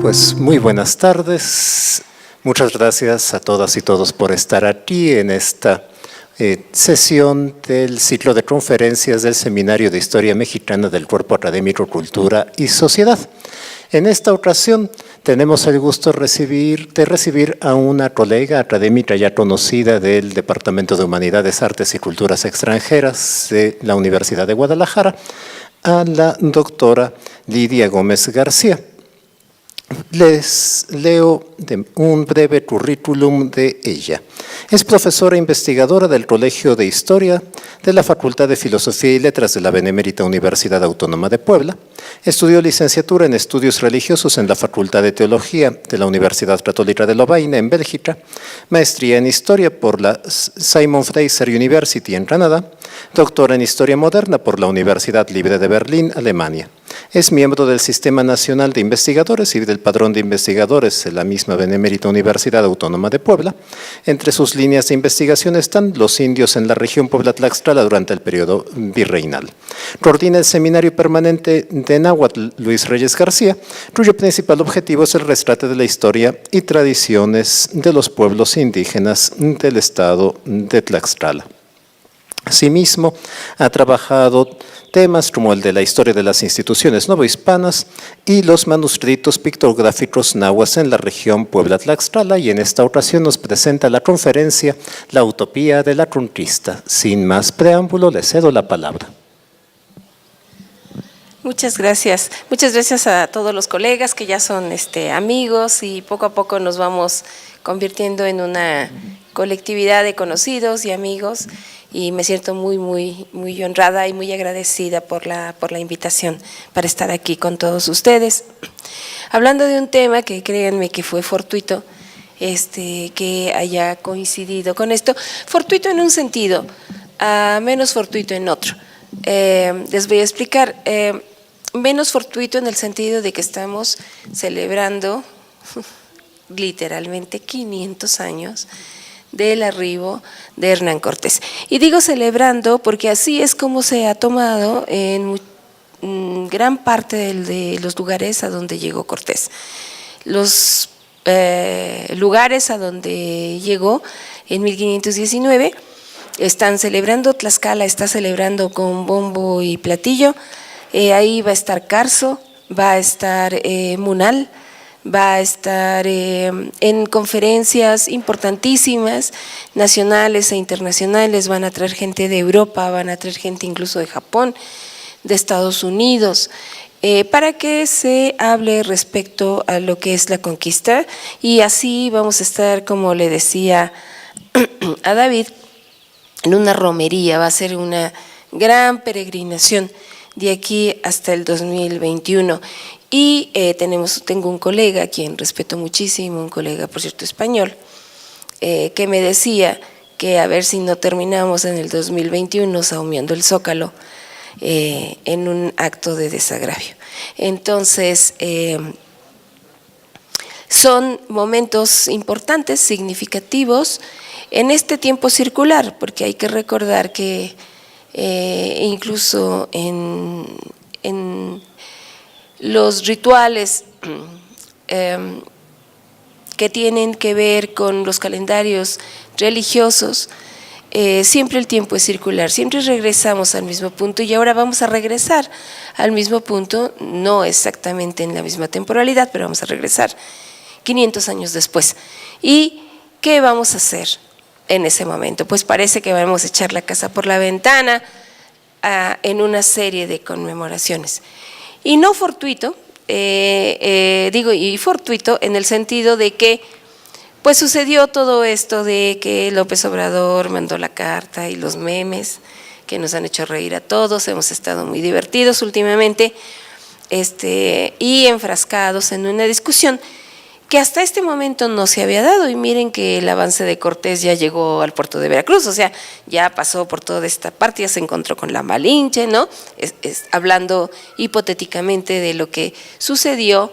Pues muy buenas tardes. Muchas gracias a todas y todos por estar aquí en esta sesión del ciclo de conferencias del Seminario de Historia Mexicana del Cuerpo Académico Cultura y Sociedad. En esta ocasión tenemos el gusto de recibir a una colega académica ya conocida del Departamento de Humanidades, Artes y Culturas Extranjeras de la Universidad de Guadalajara, a la doctora Lidia Gómez García. Les leo un breve currículum de ella. Es profesora investigadora del Colegio de Historia de la Facultad de Filosofía y Letras de la Benemérita Universidad Autónoma de Puebla. Estudió licenciatura en Estudios Religiosos en la Facultad de Teología de la Universidad Católica de Lovaina, en Bélgica. Maestría en Historia por la Simon Fraser University en Canadá. Doctora en Historia Moderna por la Universidad Libre de Berlín, Alemania. Es miembro del Sistema Nacional de Investigadores y del Padrón de Investigadores de la misma Benemérita Universidad Autónoma de Puebla. Entre sus líneas de investigación están los indios en la región Puebla-Tlaxcala durante el periodo virreinal. Coordina el Seminario Permanente de Náhuatl Luis Reyes García, cuyo principal objetivo es el rescate de la historia y tradiciones de los pueblos indígenas del estado de Tlaxcala. Asimismo, ha trabajado temas como el de la historia de las instituciones novohispanas y los manuscritos pictográficos náhuatl en la región Puebla-Tlaxcala, y en esta ocasión nos presenta la conferencia La Utopía de la Conquista. Sin más preámbulo, le cedo la palabra. Muchas gracias. Muchas gracias a todos los colegas que ya son amigos, y poco a poco nos vamos convirtiendo en una colectividad de conocidos y amigos, y me siento muy honrada y muy agradecida por la invitación para estar aquí con todos ustedes. Hablando de un tema que créanme que fue fortuito, que haya coincidido con esto, fortuito en un sentido, menos fortuito en otro. Les voy a explicar. Menos fortuito en el sentido de que estamos celebrando literalmente 500 años del arribo de Hernán Cortés. Y digo celebrando porque así es como se ha tomado en gran parte de los lugares a donde llegó Cortés. Los lugares a donde llegó en 1519 están celebrando, Tlaxcala está celebrando con bombo y platillo. Ahí va a estar Carso, va a estar Munal, va a estar en conferencias importantísimas, nacionales e internacionales. Van a traer gente de Europa, van a traer gente incluso de Japón, de Estados Unidos, para que se hable respecto a lo que es la conquista. Y así vamos a estar, como le decía a David, en una romería. Va a ser una gran peregrinación de aquí hasta el 2021. Y tengo un colega a quien respeto muchísimo, un colega, por cierto, español, que me decía que a ver si no terminamos en el 2021 sahumeando el Zócalo en un acto de desagravio. Entonces, son momentos importantes, significativos en este tiempo circular, porque hay que recordar que incluso en los rituales que tienen que ver con los calendarios religiosos, siempre el tiempo es circular, siempre regresamos al mismo punto, y ahora vamos a regresar al mismo punto, no exactamente en la misma temporalidad, pero vamos a regresar 500 años después. ¿Y qué vamos a hacer en ese momento? Pues parece que vamos a echar la casa por la ventana en una serie de conmemoraciones. Y no fortuito, y fortuito en el sentido de que pues sucedió todo esto de que López Obrador mandó la carta y los memes que nos han hecho reír a todos. Hemos estado muy divertidos últimamente y enfrascados en una discusión que hasta este momento no se había dado. Y miren que el avance de Cortés ya llegó al puerto de Veracruz, o sea, ya pasó por toda esta parte, ya se encontró con la Malinche, ¿no? Hablando hipotéticamente de lo que sucedió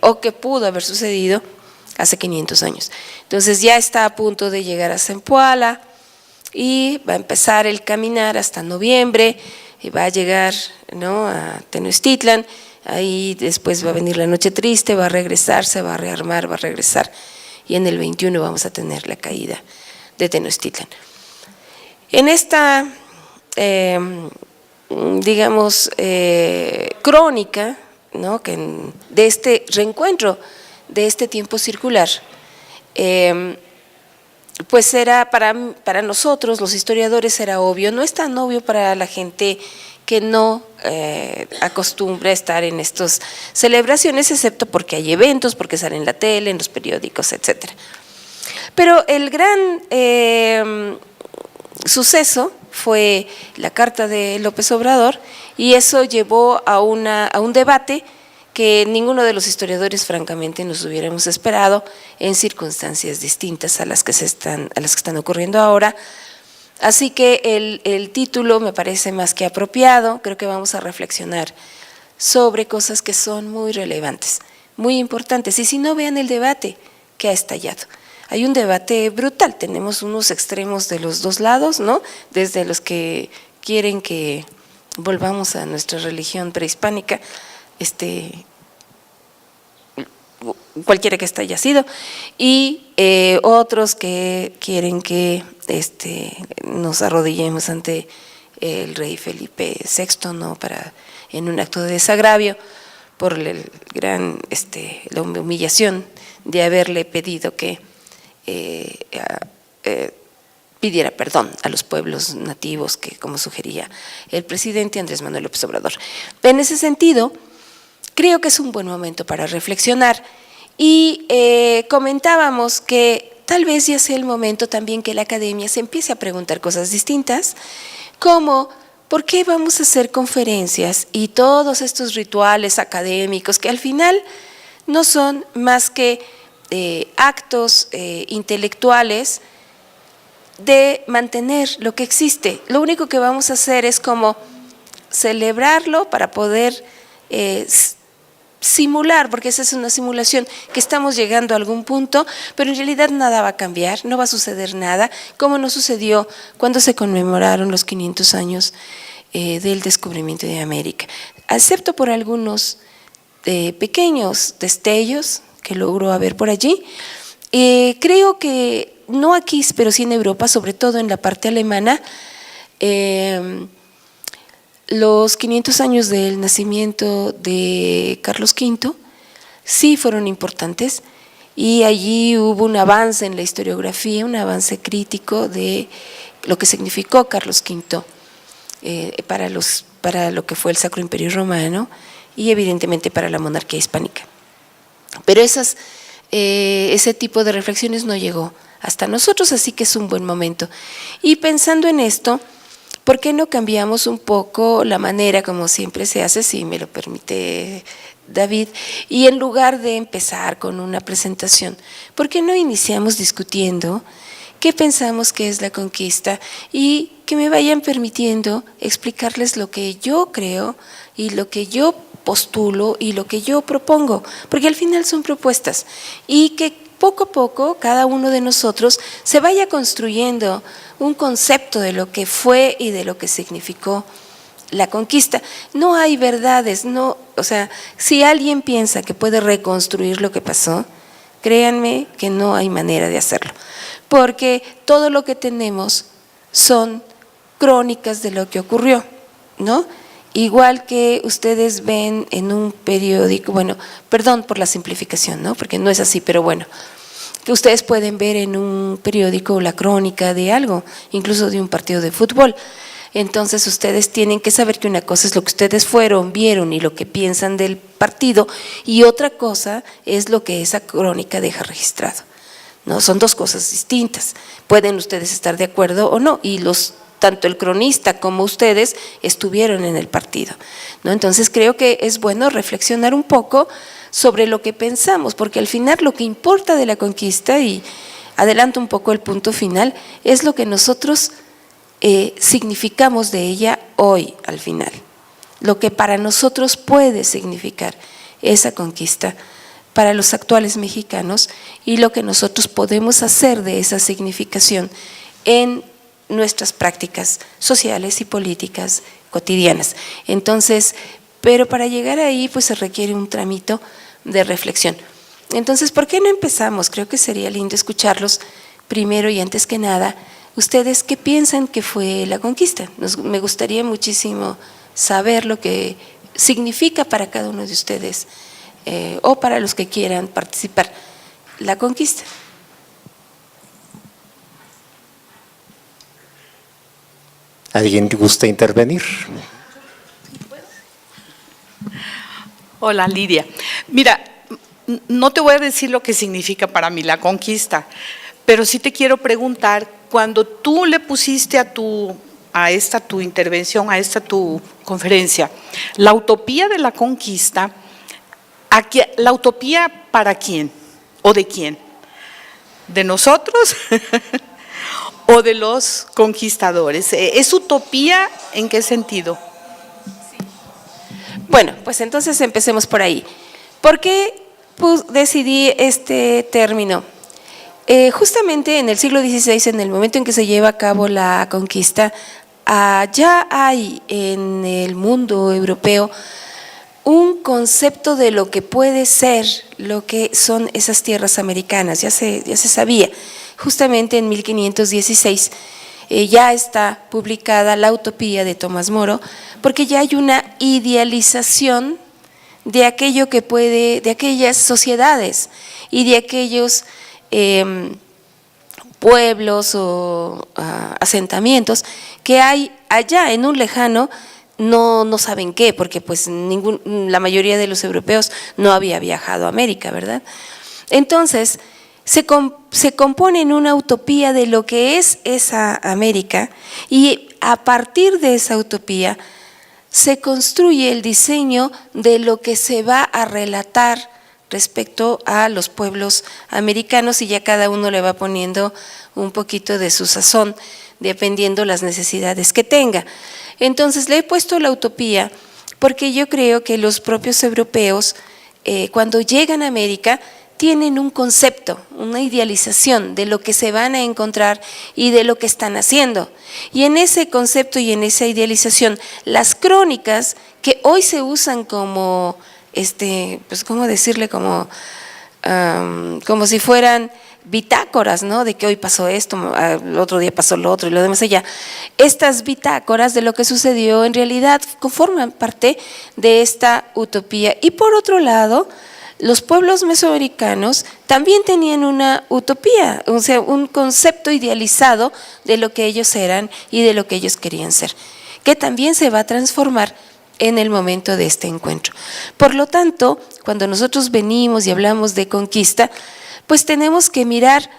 o que pudo haber sucedido hace 500 años. Entonces ya está a punto de llegar a Zempoala y va a empezar el caminar hasta noviembre, y va a llegar, ¿no?, a Tenochtitlan. Ahí después va a venir la noche triste, va a regresar, se va a rearmar, va a regresar. Y en el 21 vamos a tener la caída de Tenochtitlan. En esta, digamos, crónica, ¿no?, de este reencuentro, de este tiempo circular, pues era para nosotros, los historiadores, era obvio. No es tan obvio para la gente que no acostumbra a estar en estas celebraciones, excepto porque hay eventos, porque sale en la tele, en los periódicos, etc. Pero el gran suceso fue la carta de López Obrador, y eso llevó a un debate que ninguno de los historiadores francamente nos hubiéramos esperado, en circunstancias distintas a las que están ocurriendo ahora. Así que el título me parece más que apropiado. Creo que vamos a reflexionar sobre cosas que son muy relevantes, muy importantes. Y si no, vean el debate que ha estallado. Hay un debate brutal, tenemos unos extremos de los dos lados, ¿no? Desde los que quieren que volvamos a nuestra religión prehispánica, cualquiera que ésta haya sido, y otros que quieren que nos arrodillemos ante el rey Felipe VI, ¿no?, en un acto de desagravio por el gran, la humillación de haberle pedido que pidiera perdón a los pueblos nativos, que como sugería el presidente Andrés Manuel López Obrador. En ese sentido, creo que es un buen momento para reflexionar, y comentábamos que tal vez ya sea el momento también que la academia se empiece a preguntar cosas distintas, como ¿por qué vamos a hacer conferencias y todos estos rituales académicos que al final no son más que actos intelectuales de mantener lo que existe? Lo único que vamos a hacer es como celebrarlo para poder simular, porque esa es una simulación, que estamos llegando a algún punto, pero en realidad nada va a cambiar, no va a suceder nada, como no sucedió cuando se conmemoraron los 500 años del descubrimiento de América, excepto por algunos pequeños destellos que logró haber por allí. Creo que no aquí, pero sí en Europa, sobre todo en la parte alemana, los 500 años del nacimiento de Carlos V sí fueron importantes, y allí hubo un avance en la historiografía, un avance crítico de lo que significó Carlos V para lo que fue el Sacro Imperio Romano y evidentemente para la monarquía hispánica. Pero ese tipo de reflexiones no llegó hasta nosotros, así que es un buen momento. Y pensando en esto, ¿por qué no cambiamos un poco la manera como siempre se hace, si me lo permite David? Y en lugar de empezar con una presentación, ¿por qué no iniciamos discutiendo qué pensamos que es la conquista, y que me vayan permitiendo explicarles lo que yo creo y lo que yo postulo y lo que yo propongo? Porque al final son propuestas, y que poco a poco cada uno de nosotros se vaya construyendo un concepto de lo que fue y de lo que significó la conquista. No hay verdades, no, o sea, si alguien piensa que puede reconstruir lo que pasó, créanme que no hay manera de hacerlo, porque todo lo que tenemos son crónicas de lo que ocurrió, ¿no? Igual que ustedes ven en un periódico, bueno, perdón por la simplificación, ¿no?, porque no es así, pero bueno, que ustedes pueden ver en un periódico la crónica de algo, incluso de un partido de fútbol. Entonces ustedes tienen que saber que una cosa es lo que ustedes fueron, vieron y lo que piensan del partido, y otra cosa es lo que esa crónica deja registrado, ¿no? Son dos cosas distintas. Pueden ustedes estar de acuerdo o no, y tanto el cronista como ustedes estuvieron en el partido, ¿no? Entonces creo que es bueno reflexionar un poco sobre lo que pensamos, porque al final lo que importa de la conquista, y adelanto un poco el punto final, es lo que nosotros significamos de ella hoy al final, lo que para nosotros puede significar esa conquista para los actuales mexicanos y lo que nosotros podemos hacer de esa significación en nuestras prácticas sociales y políticas cotidianas. Entonces, pero para llegar ahí pues se requiere un trámite de reflexión. Entonces, ¿por qué no empezamos? Creo que sería lindo escucharlos primero y antes que nada. ¿Ustedes qué piensan que fue la conquista? Me gustaría muchísimo saber lo que significa para cada uno de ustedes o para los que quieran participar la conquista. ¿Alguien gusta intervenir? Hola, Lidia. Mira, no te voy a decir lo que significa para mí la conquista, pero sí te quiero preguntar, cuando tú le pusiste a tu intervención, a esta tu conferencia, la utopía de la conquista, ¿la utopía para quién o de quién? ¿De nosotros o de los conquistadores? ¿Es utopía en qué sentido? Bueno, pues entonces empecemos por ahí. ¿Por qué decidí este término? Justamente en el siglo XVI, en el momento en que se lleva a cabo la conquista, ya hay en el mundo europeo un concepto de lo que puede ser, lo que son esas tierras americanas, ya se sabía. Justamente en 1516 ya está publicada la Utopía de Tomás Moro, porque ya hay una idealización de aquello que puede, de aquellas sociedades y de aquellos pueblos o asentamientos que hay allá en un lejano, no saben qué, porque pues la mayoría de los europeos no había viajado a América, ¿verdad? Entonces, se compone en una utopía de lo que es esa América y a partir de esa utopía se construye el diseño de lo que se va a relatar respecto a los pueblos americanos y ya cada uno le va poniendo un poquito de su sazón dependiendo las necesidades que tenga. Entonces le he puesto la utopía porque yo creo que los propios europeos cuando llegan a América tienen un concepto, una idealización de lo que se van a encontrar y de lo que están haciendo. Y en ese concepto y en esa idealización, las crónicas que hoy se usan como, pues cómo decirle, como si fueran bitácoras, ¿no? De que hoy pasó esto, el otro día pasó lo otro y lo demás allá. Estas bitácoras de lo que sucedió en realidad forman parte de esta utopía. Y por otro lado, los pueblos mesoamericanos también tenían una utopía, o sea, un concepto idealizado de lo que ellos eran y de lo que ellos querían ser, que también se va a transformar en el momento de este encuentro. Por lo tanto, cuando nosotros venimos y hablamos de conquista, pues tenemos que mirar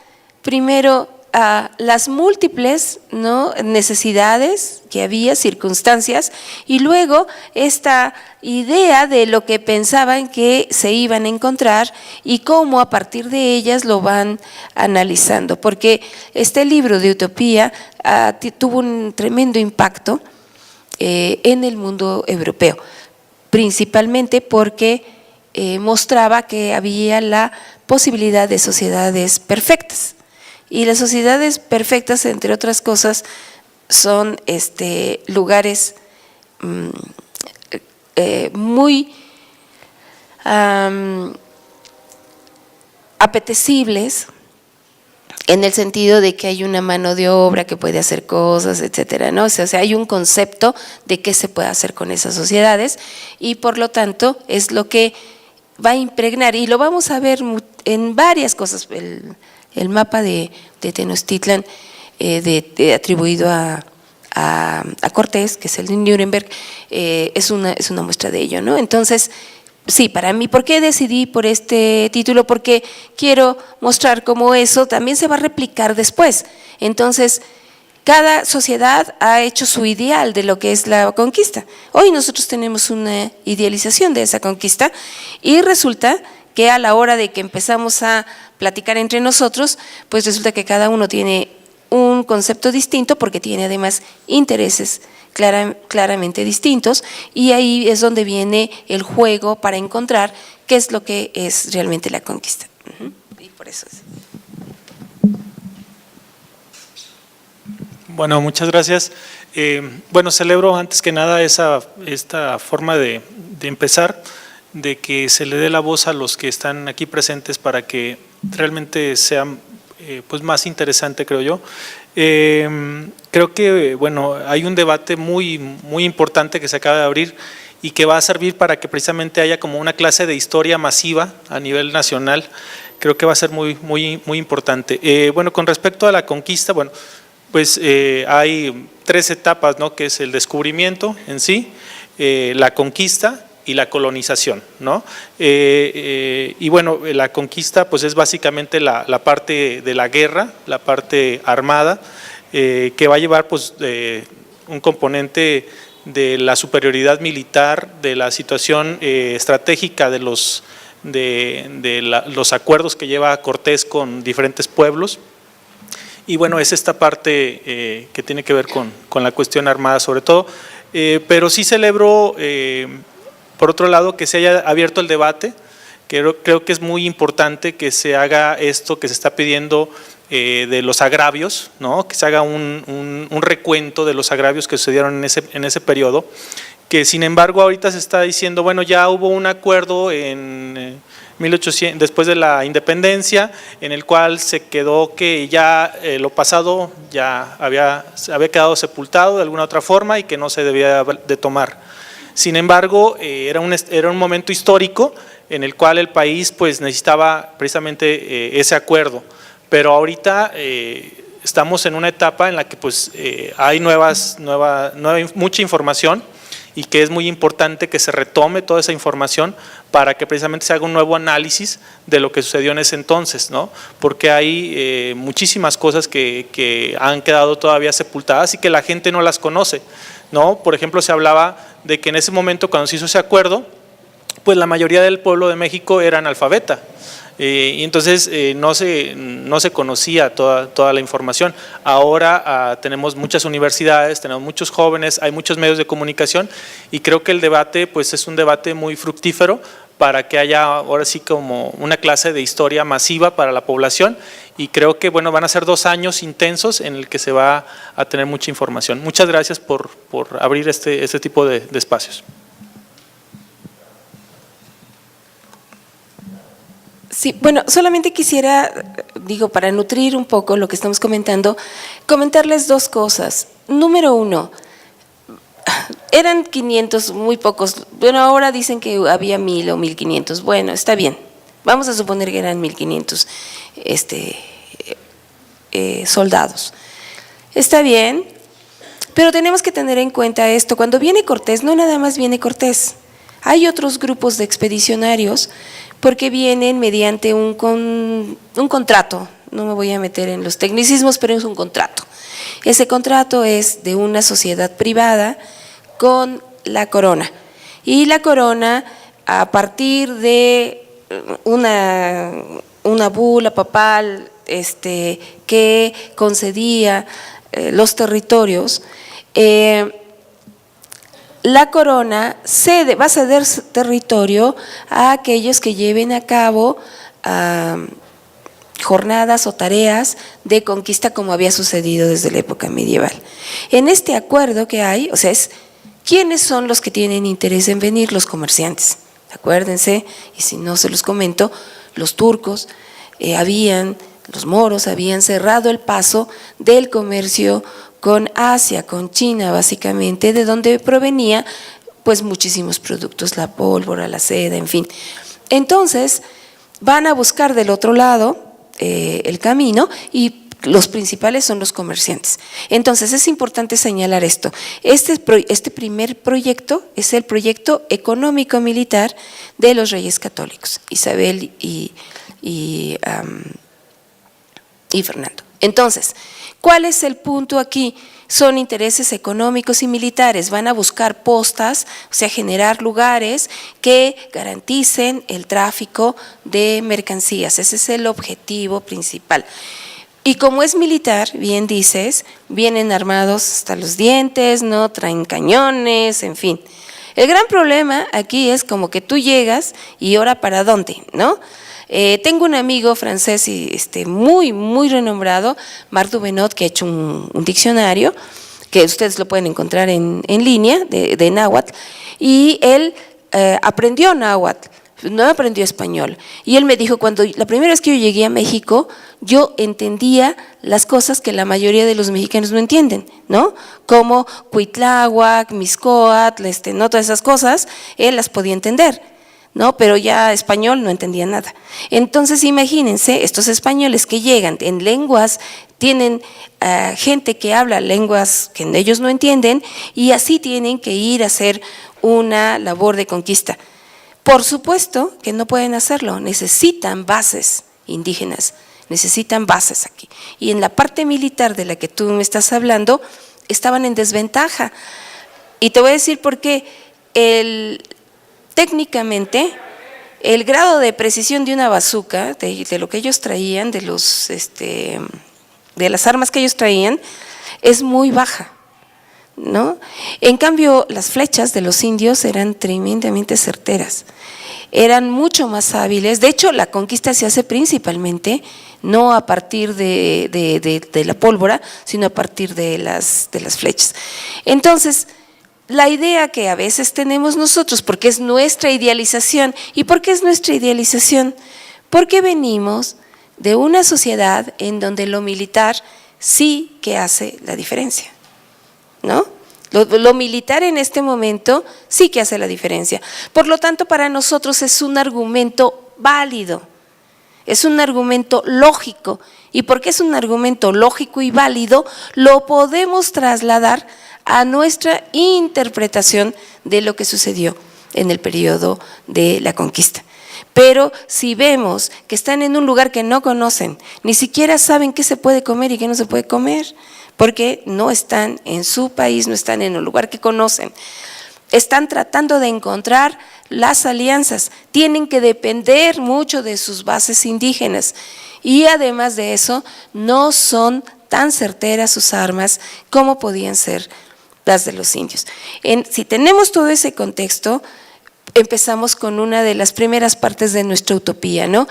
primero a las múltiples, ¿no?, necesidades que había, circunstancias, y luego esta idea de lo que pensaban que se iban a encontrar y cómo a partir de ellas lo van analizando, porque este libro de Utopía tuvo un tremendo impacto en el mundo europeo, principalmente porque mostraba que había la posibilidad de sociedades perfectas. Y las sociedades perfectas, entre otras cosas, son lugares muy apetecibles, en el sentido de que hay una mano de obra que puede hacer cosas, etcétera, ¿no? O sea, hay un concepto de qué se puede hacer con esas sociedades y por lo tanto es lo que va a impregnar, y lo vamos a ver en varias cosas. El mapa de Tenochtitlan atribuido a Cortés, que es el de Nuremberg, es una muestra de ello, ¿no? Entonces, sí, para mí, ¿por qué decidí por este título? Porque quiero mostrar cómo eso también se va a replicar después. Entonces, cada sociedad ha hecho su ideal de lo que es la conquista. Hoy nosotros tenemos una idealización de esa conquista y resulta que a la hora de que empezamos a platicar entre nosotros, pues resulta que cada uno tiene un concepto distinto porque tiene además intereses claramente distintos, y ahí es donde viene el juego para encontrar qué es lo que es realmente la conquista. Y por eso es. Bueno, muchas gracias. Bueno, celebro antes que nada esta forma de empezar, de que se le dé la voz a los que están aquí presentes para que realmente sea pues más interesante, creo yo. Creo que bueno, hay un debate muy importante que se acaba de abrir y que va a servir para que precisamente haya como una clase de historia masiva a nivel nacional. Creo que va a ser muy importante. Bueno, con respecto a la conquista, bueno, pues hay 3 etapas, ¿no? Que es el descubrimiento en sí, la conquista y la colonización, ¿no? Y bueno, la conquista pues es básicamente la parte de la guerra, la parte armada, que va a llevar pues un componente de la superioridad militar, de la situación estratégica de los acuerdos que lleva Cortés con diferentes pueblos. Y bueno, es esta parte que tiene que ver con la cuestión armada sobre todo, pero sí celebro, por otro lado, que se haya abierto el debate. Creo que es muy importante que se haga esto que se está pidiendo de los agravios, ¿no? Que se haga un recuento de los agravios que sucedieron en ese periodo, que sin embargo ahorita se está diciendo, bueno, ya hubo un acuerdo en 1800, después de la independencia, en el cual se quedó que ya lo pasado ya había quedado sepultado de alguna otra forma y que no se debía de tomar. Sin embargo, era un momento histórico en el cual el país pues necesitaba precisamente ese acuerdo, pero ahorita estamos en una etapa en la que pues hay mucha información y que es muy importante que se retome toda esa información para que precisamente se haga un nuevo análisis de lo que sucedió en ese entonces, ¿no? Porque hay muchísimas cosas que han quedado todavía sepultadas y que la gente no las conoce, ¿no? Por ejemplo, se hablaba de que en ese momento, cuando se hizo ese acuerdo, pues la mayoría del pueblo de México era analfabeta. Y entonces no se conocía toda la información. Ahora tenemos muchas universidades, tenemos muchos jóvenes, hay muchos medios de comunicación y creo que el debate pues es un debate muy fructífero para que haya ahora sí como una clase de historia masiva para la población, y creo que bueno, van a ser 2 años intensos en el que se va a tener mucha información. Muchas gracias por abrir este tipo de espacios. Sí, bueno, solamente quisiera, para nutrir un poco lo que estamos comentando, comentarles 2 cosas. Número 1, eran 500, muy pocos. Bueno, ahora dicen que había 1000 o 1500. Bueno, está bien. Vamos a suponer que eran 1500 soldados. Está bien, pero tenemos que tener en cuenta esto. Cuando viene Cortés, no nada más viene Cortés. Hay otros grupos de expedicionarios porque vienen mediante un contrato. No me voy a meter en los tecnicismos, pero es un contrato. Ese contrato es de una sociedad privada con la corona. Y la corona, a partir de una bula papal que concedía los territorios, la corona va a ceder territorio a aquellos que lleven a cabo jornadas o tareas de conquista, como había sucedido desde la época medieval. En este acuerdo que hay, ¿quiénes son los que tienen interés en venir? Los comerciantes. Acuérdense, y si no se los comento, los turcos los moros habían cerrado el paso del comercio con Asia, con China básicamente, de donde provenía pues muchísimos productos, la pólvora, la seda, en fin. Entonces van a buscar del otro lado el camino, y los principales son los comerciantes. Entonces es importante señalar esto. Este primer proyecto es el proyecto económico-militar de los reyes católicos, Isabel y Fernando. Entonces, ¿cuál es el punto aquí? Son intereses económicos y militares. Van a buscar postas, generar lugares que garanticen el tráfico de mercancías. Ese es el objetivo principal. Y como es militar, bien dices, vienen armados hasta los dientes, ¿no? Traen cañones, en fin. El gran problema aquí es como que tú llegas y ahora ¿para dónde? ¿No? Tengo un amigo francés muy, muy renombrado, Marc Duvenot, que ha hecho un diccionario, que ustedes lo pueden encontrar en línea, de náhuatl, y él aprendió náhuatl, no aprendió español. Y él me dijo, la primera vez que yo llegué a México, yo entendía las cosas que la mayoría de los mexicanos no entienden, ¿no? Como Cuitláhuac, Mixcoatl, no, todas esas cosas, él las podía entender, ¿no? Pero ya español no entendía nada. Entonces imagínense, estos españoles que llegan en lenguas, tienen gente que habla lenguas que ellos no entienden y así tienen que ir a hacer una labor de conquista. Por supuesto que no pueden hacerlo, necesitan bases indígenas, necesitan bases aquí. Y en la parte militar de la que tú me estás hablando, estaban en desventaja. Y te voy a decir por qué. Técnicamente, el grado de precisión de una bazuca, de lo que ellos traían, de las armas que ellos traían, es muy baja, ¿no? En cambio, las flechas de los indios eran tremendamente certeras, eran mucho más hábiles. De hecho, la conquista se hace principalmente no a partir de la pólvora, sino a partir de las flechas. Entonces, la idea que a veces tenemos nosotros, porque es nuestra idealización. ¿Y por qué es nuestra idealización? Porque venimos de una sociedad en donde lo militar sí que hace la diferencia, ¿no? Lo militar en este momento sí que hace la diferencia. Por lo tanto, para nosotros es un argumento válido, es un argumento lógico. Y porque es un argumento lógico y válido, lo podemos trasladar a nuestra interpretación de lo que sucedió en el periodo de la conquista. Pero si vemos que están en un lugar que no conocen, ni siquiera saben qué se puede comer y qué no se puede comer, porque no están en su país, no están en un lugar que conocen, están tratando de encontrar las alianzas, tienen que depender mucho de sus bases indígenas y además de eso no son tan certeras sus armas como podían ser las de los indios. Si tenemos todo ese contexto, empezamos con una de las primeras partes de nuestra utopía, ¿no?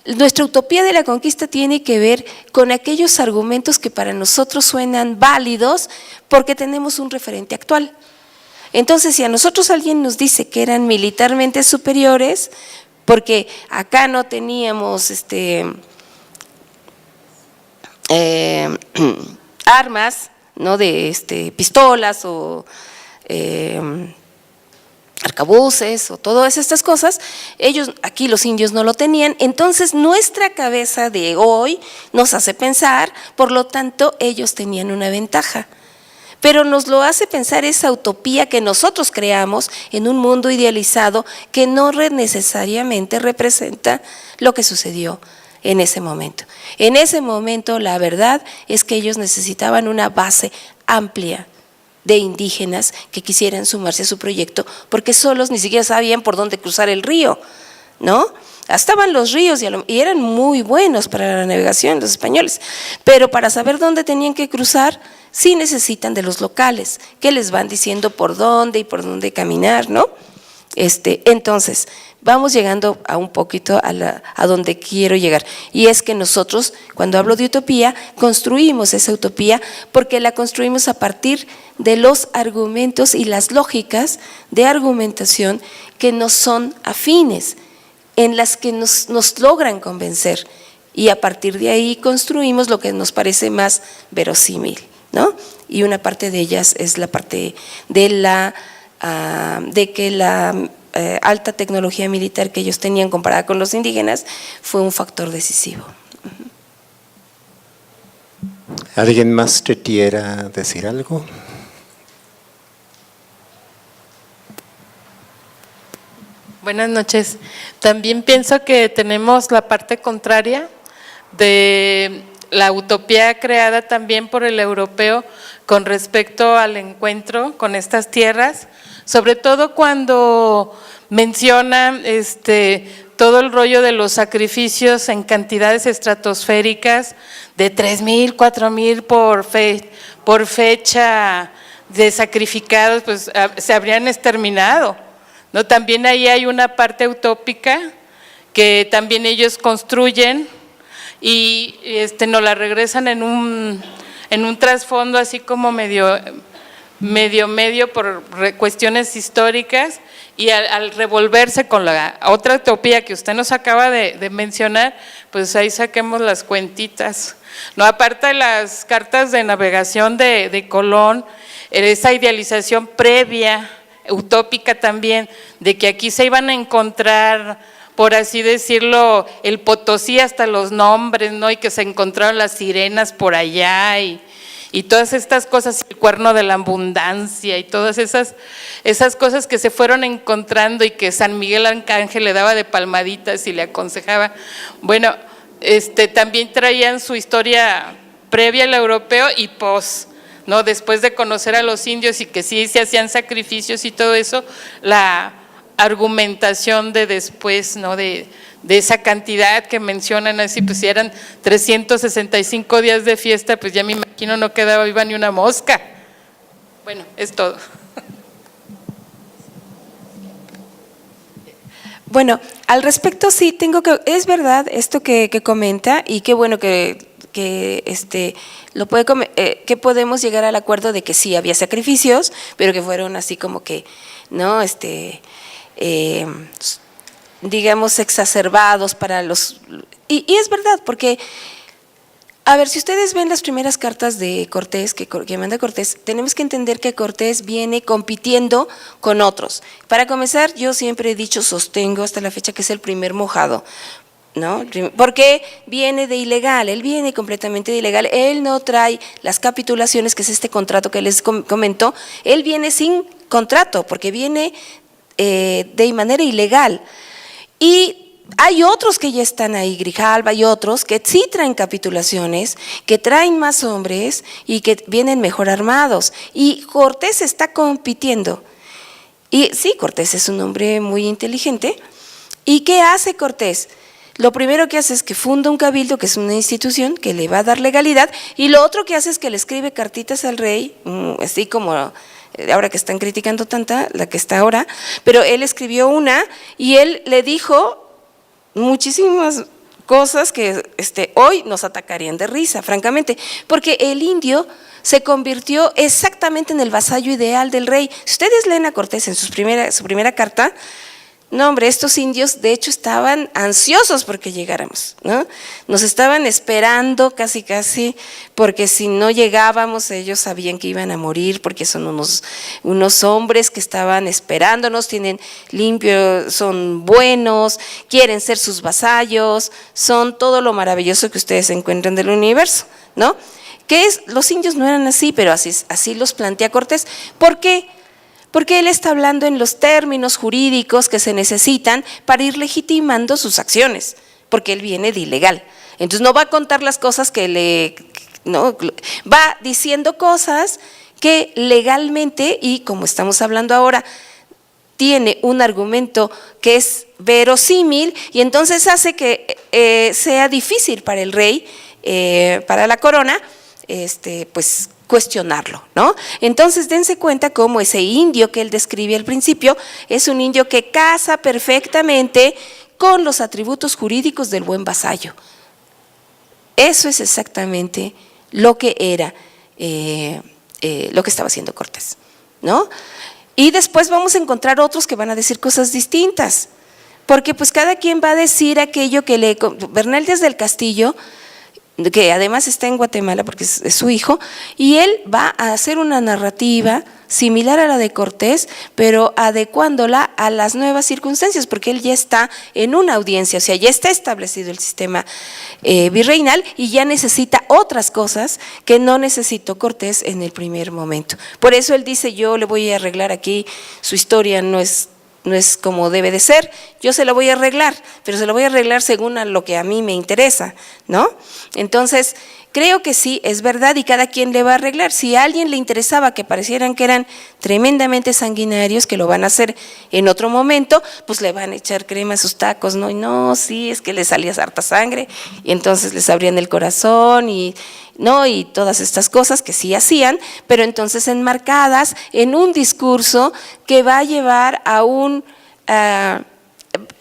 Nuestra utopía de la conquista tiene que ver con aquellos argumentos que para nosotros suenan válidos porque tenemos un referente actual. Entonces, si a nosotros alguien nos dice que eran militarmente superiores, porque acá no teníamos armas, ¿no? De pistolas o arcabuces o todas estas cosas, aquí los indios no lo tenían, entonces nuestra cabeza de hoy nos hace pensar, por lo tanto ellos tenían una ventaja. Pero nos lo hace pensar esa utopía que nosotros creamos en un mundo idealizado que no necesariamente representa lo que sucedió en ese momento. En ese momento la verdad es que ellos necesitaban una base amplia de indígenas que quisieran sumarse a su proyecto porque solos ni siquiera sabían por dónde cruzar el río, ¿no? Estaban los ríos y eran muy buenos para la navegación los españoles, pero para saber dónde tenían que cruzar sí necesitan de los locales que les van diciendo por dónde y por dónde caminar, ¿no? Entonces, vamos llegando a un poquito a donde quiero llegar. Y es que nosotros, cuando hablo de utopía, construimos esa utopía porque la construimos a partir de los argumentos y las lógicas de argumentación que nos son afines, en las que nos logran convencer. Y a partir de ahí construimos lo que nos parece más verosímil, ¿no? Y una parte de ellas es la parte de que la alta tecnología militar que ellos tenían comparada con los indígenas fue un factor decisivo. ¿Alguien más te quiera decir algo? Buenas noches. También pienso que tenemos la parte contraria de la utopía creada también por el europeo con respecto al encuentro con estas tierras, sobre todo cuando menciona todo el rollo de los sacrificios en cantidades estratosféricas de 3,000, 4,000 por fecha de sacrificados, pues se habrían exterminado, ¿no? También ahí hay una parte utópica que también ellos construyen y nos la regresan en un trasfondo así como medio por cuestiones históricas, y al revolverse con la otra utopía que usted nos acaba de mencionar, pues ahí saquemos las cuentitas. No, aparte de las cartas de navegación de Colón, esa idealización previa, utópica también, de que aquí se iban a encontrar, por así decirlo, el Potosí hasta los nombres, ¿no? Y que se encontraron las sirenas por allá y todas estas cosas, el cuerno de la abundancia y todas esas cosas que se fueron encontrando y que San Miguel Arcángel le daba de palmaditas y le aconsejaba. Bueno, también traían su historia previa al europeo y pos, ¿no? Después de conocer a los indios y que sí se hacían sacrificios y todo eso, la argumentación de después, ¿no? De esa cantidad que mencionan así, pues si eran 365 días de fiesta, pues ya me imagino no quedaba viva ni una mosca. Bueno, es todo. Bueno, al respecto sí tengo que, es verdad esto que comenta, y qué bueno que que podemos llegar al acuerdo de que sí había sacrificios, pero que fueron así como que, ¿no? Digamos exacerbados para los… Y es verdad, porque, a ver, si ustedes ven las primeras cartas de Cortés, que manda Cortés, tenemos que entender que Cortés viene compitiendo con otros. Para comenzar, yo siempre he dicho, sostengo hasta la fecha que es el primer mojado, ¿no? Porque viene de ilegal, él viene completamente de ilegal, él no trae las capitulaciones, que es este contrato que les comentó, él viene sin contrato, porque viene de manera ilegal. Y hay otros que ya están ahí, Grijalva y otros, que sí traen capitulaciones, que traen más hombres y que vienen mejor armados. Y Cortés está compitiendo. Y sí, Cortés es un hombre muy inteligente. ¿Y qué hace Cortés? Lo primero que hace es que funda un cabildo, que es una institución que le va a dar legalidad, y lo otro que hace es que le escribe cartitas al rey, así como… ahora que están criticando tanta, la que está ahora, pero él escribió una y él le dijo muchísimas cosas que hoy nos atacarían de risa, francamente, porque el indio se convirtió exactamente en el vasallo ideal del rey. Si ustedes leen a Cortés en su primera carta, no, hombre, estos indios de hecho estaban ansiosos porque llegáramos, ¿no? Nos estaban esperando casi, porque si no llegábamos ellos sabían que iban a morir, porque son unos hombres que estaban esperándonos, tienen limpio, son buenos, quieren ser sus vasallos, son todo lo maravilloso que ustedes encuentran del universo, ¿no? Los indios no eran así, pero así los plantea Cortés. ¿Por qué? Porque él está hablando en los términos jurídicos que se necesitan para ir legitimando sus acciones, porque él viene de ilegal. Entonces no va a contar las cosas no, va diciendo cosas que legalmente, y como estamos hablando ahora, tiene un argumento que es verosímil, y entonces hace que sea difícil para el rey, para la corona, pues cuestionarlo, ¿no? Entonces dense cuenta cómo ese indio que él describe al principio es un indio que casa perfectamente con los atributos jurídicos del buen vasallo. Eso es exactamente lo que era, lo que estaba haciendo Cortés, ¿no? Y después vamos a encontrar otros que van a decir cosas distintas, porque pues cada quien va a decir aquello que Bernal Díaz del Castillo, que además está en Guatemala porque es su hijo, y él va a hacer una narrativa similar a la de Cortés, pero adecuándola a las nuevas circunstancias, porque él ya está en una audiencia, o sea, ya está establecido el sistema virreinal y ya necesita otras cosas que no necesitó Cortés en el primer momento. Por eso él dice, yo le voy a arreglar aquí, su historia no es como debe de ser, yo se lo voy a arreglar, pero se lo voy a arreglar según a lo que a mí me interesa, ¿no? Entonces, creo que sí, es verdad y cada quien le va a arreglar. Si a alguien le interesaba que parecieran que eran tremendamente sanguinarios, que lo van a hacer en otro momento, pues le van a echar crema a sus tacos, ¿no? Y no, sí, es que les salía harta sangre y entonces les abrían el corazón y todas estas cosas que sí hacían, pero entonces enmarcadas en un discurso que va a llevar a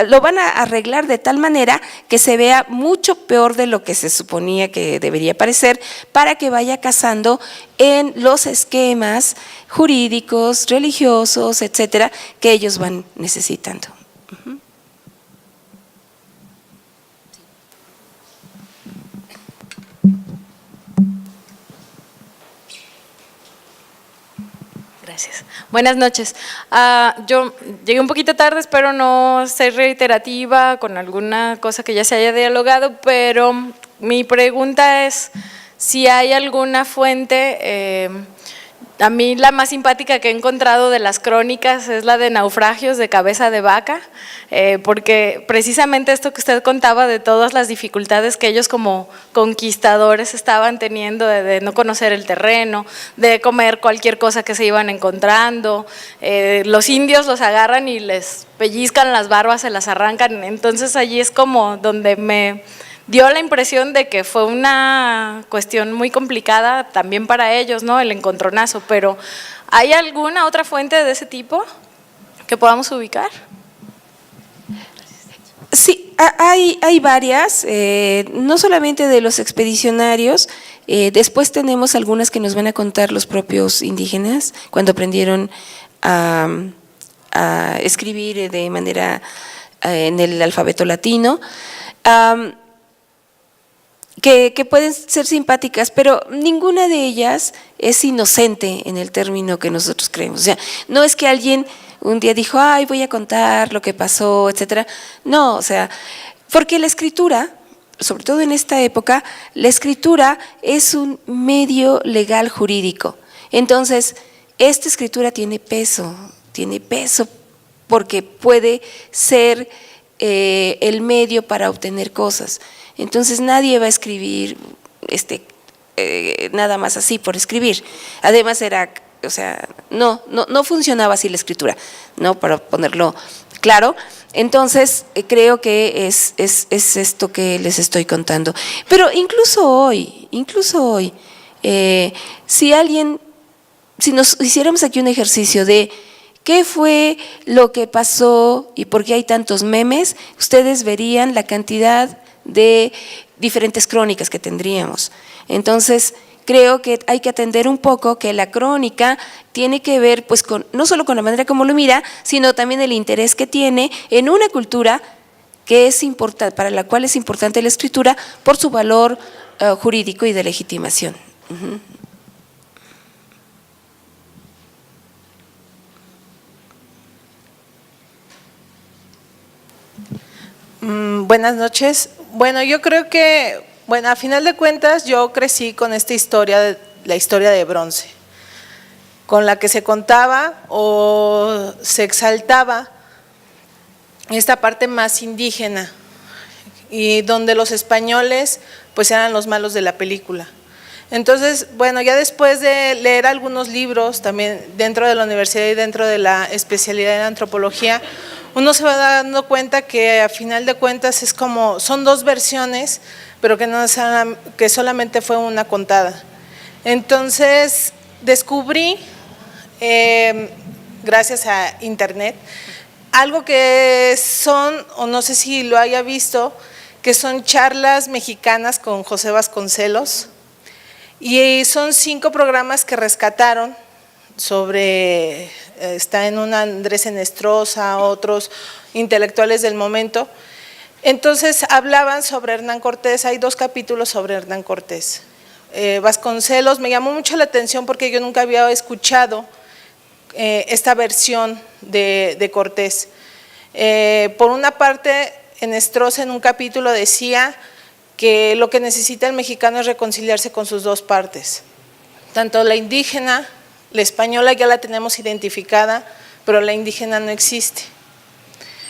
lo van a arreglar de tal manera que se vea mucho peor de lo que se suponía que debería parecer, para que vaya casando en los esquemas jurídicos, religiosos, etcétera, que ellos van necesitando. Gracias. Buenas noches. Yo llegué un poquito tarde, espero no ser reiterativa con alguna cosa que ya se haya dialogado, pero mi pregunta es si hay alguna fuente. A mí la más simpática que he encontrado de las crónicas es la de Naufragios de Cabeza de Vaca, porque precisamente esto que usted contaba de todas las dificultades que ellos como conquistadores estaban teniendo, de no conocer el terreno, de comer cualquier cosa que se iban encontrando, los indios los agarran y les pellizcan las barbas, se las arrancan, entonces allí es como donde me dio la impresión de que fue una cuestión muy complicada también para ellos, ¿no? El encontronazo, pero ¿hay alguna otra fuente de ese tipo que podamos ubicar? Sí, hay varias, no solamente de los expedicionarios, después tenemos algunas que nos van a contar los propios indígenas cuando aprendieron a escribir de manera en el alfabeto latino. Que pueden ser simpáticas, pero ninguna de ellas es inocente en el término que nosotros creemos. O sea, no es que alguien un día dijo, ay, voy a contar lo que pasó, etcétera. No, o sea, porque la escritura, sobre todo en esta época, la escritura es un medio legal jurídico. Entonces, esta escritura tiene peso porque puede ser el medio para obtener cosas. Entonces nadie va a escribir nada más así por escribir. Además no funcionaba así la escritura, ¿no? Para ponerlo claro. Entonces creo que es esto que les estoy contando. Pero incluso hoy, si nos hiciéramos aquí un ejercicio de ¿qué fue lo que pasó y por qué hay tantos memes? Ustedes verían la cantidad de diferentes crónicas que tendríamos. Entonces, creo que hay que atender un poco que la crónica tiene que ver pues no solo con la manera como lo mira, sino también el interés que tiene en una cultura que es importante, para la cual es importante la escritura por su valor jurídico y de legitimación. Buenas noches. Bueno, yo creo que, a final de cuentas yo crecí con esta historia, la historia de bronce, con la que se contaba o se exaltaba esta parte más indígena y donde los españoles pues eran los malos de la película. Entonces, ya después de leer algunos libros también dentro de la universidad y dentro de la especialidad en antropología, uno se va dando cuenta que a final de cuentas son dos versiones, pero que solamente fue una contada. Entonces descubrí, gracias a internet, algo que son, o no sé si lo haya visto, que son charlas mexicanas con José Vasconcelos, y son 5 programas que rescataron sobre, está en una Andrés Enestrosa, otros intelectuales del momento. Entonces hablaban sobre Hernán Cortés, hay 2 capítulos sobre Hernán Cortés. Vasconcelos me llamó mucho la atención porque yo nunca había escuchado esta versión de Cortés. Por una parte, Enestrosa en un capítulo decía que lo que necesita el mexicano es reconciliarse con sus 2 partes, tanto la indígena, la española ya la tenemos identificada, pero la indígena no existe.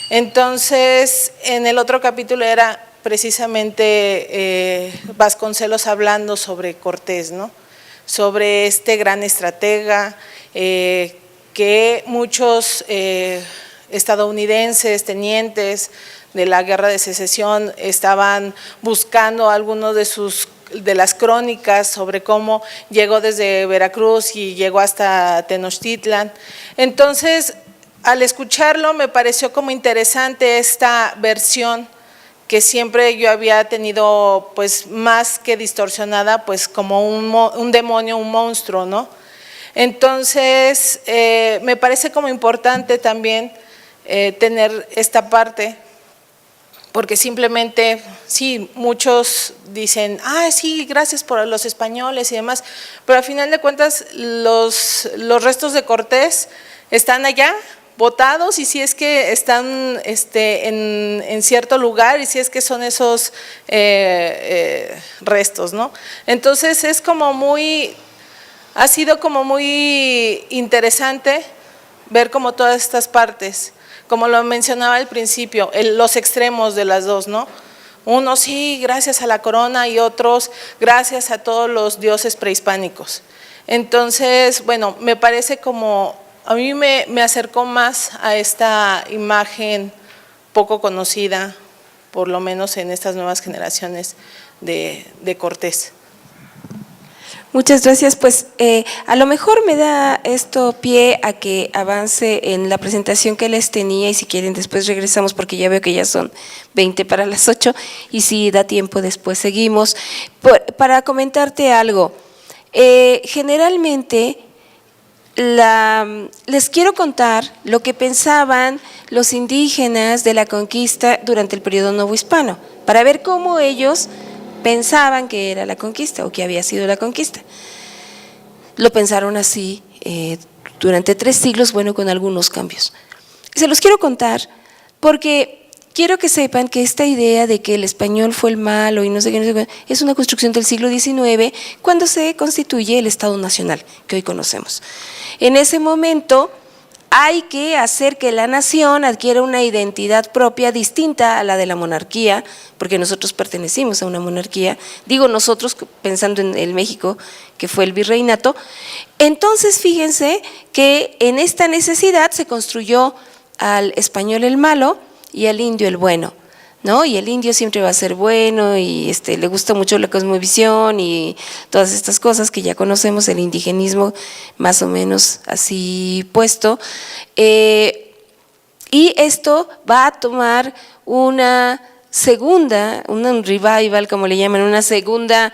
Entonces, en el otro capítulo era precisamente Vasconcelos hablando sobre Cortés, ¿no? Sobre este gran estratega que muchos estadounidenses, tenientes de la Guerra de Secesión, estaban buscando algunos de las crónicas sobre cómo llegó desde Veracruz y llegó hasta Tenochtitlan. Entonces, al escucharlo me pareció como interesante esta versión que siempre yo había tenido pues más que distorsionada, pues como un demonio, un monstruo, ¿no? Entonces, me parece como importante también tener esta parte, porque simplemente, sí, muchos dicen, sí, gracias por los españoles y demás, pero al final de cuentas los restos de Cortés están allá, botados, y si es que están en cierto lugar, y si es que son esos restos, ¿no? Entonces es como ha sido como muy interesante ver como todas estas partes, como lo mencionaba al principio, los extremos de las dos, ¿no? Unos sí, gracias a la corona, y otros gracias a todos los dioses prehispánicos. Entonces, bueno, me parece como, a mí me acercó más a esta imagen poco conocida, por lo menos en estas nuevas generaciones de Cortés. Muchas gracias. Pues a lo mejor me da esto pie a que avance en la presentación que les tenía, y si quieren después regresamos porque ya veo que ya son 20 para las 8, y si da tiempo después seguimos. Para comentarte algo, generalmente les quiero contar lo que pensaban los indígenas de la conquista durante el periodo novohispano, para ver cómo ellos pensaban que era la conquista o que había sido la conquista. Lo pensaron así durante 3 siglos, bueno, con algunos cambios. Se los quiero contar porque quiero que sepan que esta idea de que el español fue el malo y no sé qué, es una construcción del siglo XIX, cuando se constituye el Estado Nacional que hoy conocemos. En ese momento hay que hacer que la nación adquiera una identidad propia distinta a la de la monarquía, porque nosotros pertenecimos a una monarquía, digo nosotros pensando en el México, que fue el virreinato. Entonces, fíjense que en esta necesidad se construyó al español el malo y al indio el bueno, ¿no? Y el indio siempre va a ser bueno y le gusta mucho la cosmovisión y todas estas cosas que ya conocemos, el indigenismo más o menos así puesto. Y esto va a tomar una segunda, un revival, como le llaman, una segunda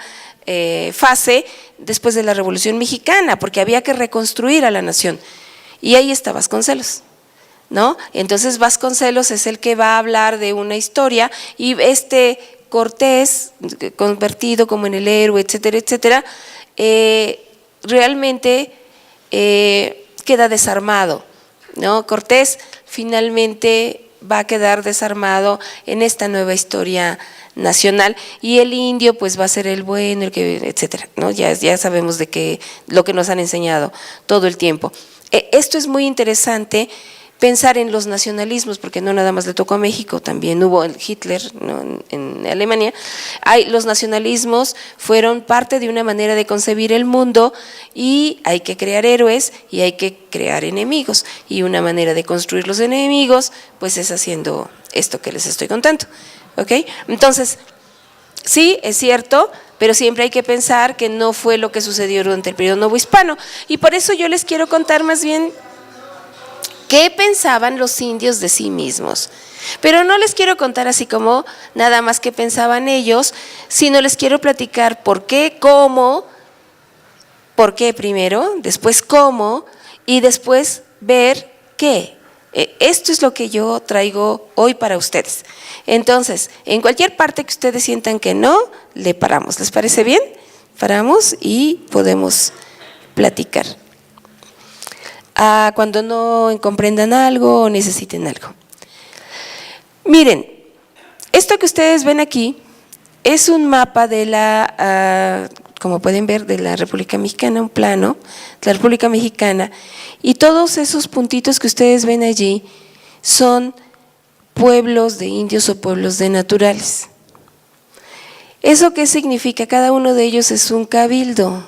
fase después de la Revolución Mexicana, porque había que reconstruir a la nación. Y ahí está Vasconcelos, ¿no? Entonces Vasconcelos es el que va a hablar de una historia, y Cortés, convertido como en el héroe, etcétera, etcétera, realmente queda desarmado, ¿no? Cortés finalmente va a quedar desarmado en esta nueva historia nacional, y el indio pues va a ser el bueno, el que, etcétera, ¿no? Ya sabemos de que lo que nos han enseñado todo el tiempo. Esto es muy interesante, pensar en los nacionalismos, porque no nada más le tocó a México, también hubo el Hitler, ¿no? en Alemania. Los nacionalismos fueron parte de una manera de concebir el mundo, y hay que crear héroes y hay que crear enemigos, y una manera de construir los enemigos pues es haciendo esto que les estoy contando, ¿ok? Entonces, sí, es cierto, pero siempre hay que pensar que no fue lo que sucedió durante el periodo novohispano, y por eso yo les quiero contar más bien qué pensaban los indios de sí mismos. Pero no les quiero contar así como nada más qué pensaban ellos, sino les quiero platicar por qué, cómo, por qué primero, después cómo, y después ver qué. Esto es lo que yo traigo hoy para ustedes. Entonces, en cualquier parte que ustedes sientan que no, le paramos. ¿Les parece bien? Paramos y podemos platicar. Cuando no comprendan algo o necesiten algo. Miren, esto que ustedes ven aquí es un mapa de como pueden ver, de la República Mexicana, un plano de la República Mexicana, y todos esos puntitos que ustedes ven allí son pueblos de indios o pueblos de naturales, ¿Eso qué significa? Cada uno de ellos es un cabildo.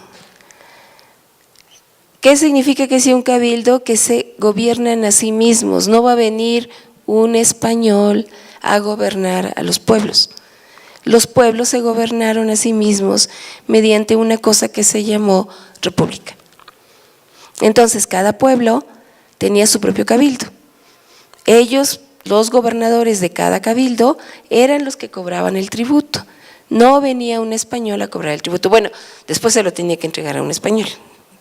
¿Qué significa que sea un cabildo? Que se gobiernan a sí mismos. No va a venir un español a gobernar a los pueblos. Los pueblos se gobernaron a sí mismos mediante una cosa que se llamó república. Entonces, cada pueblo tenía su propio cabildo. Ellos, los gobernadores de cada cabildo, eran los que cobraban el tributo. No venía un español a cobrar el tributo. Bueno, después se lo tenía que entregar a un español,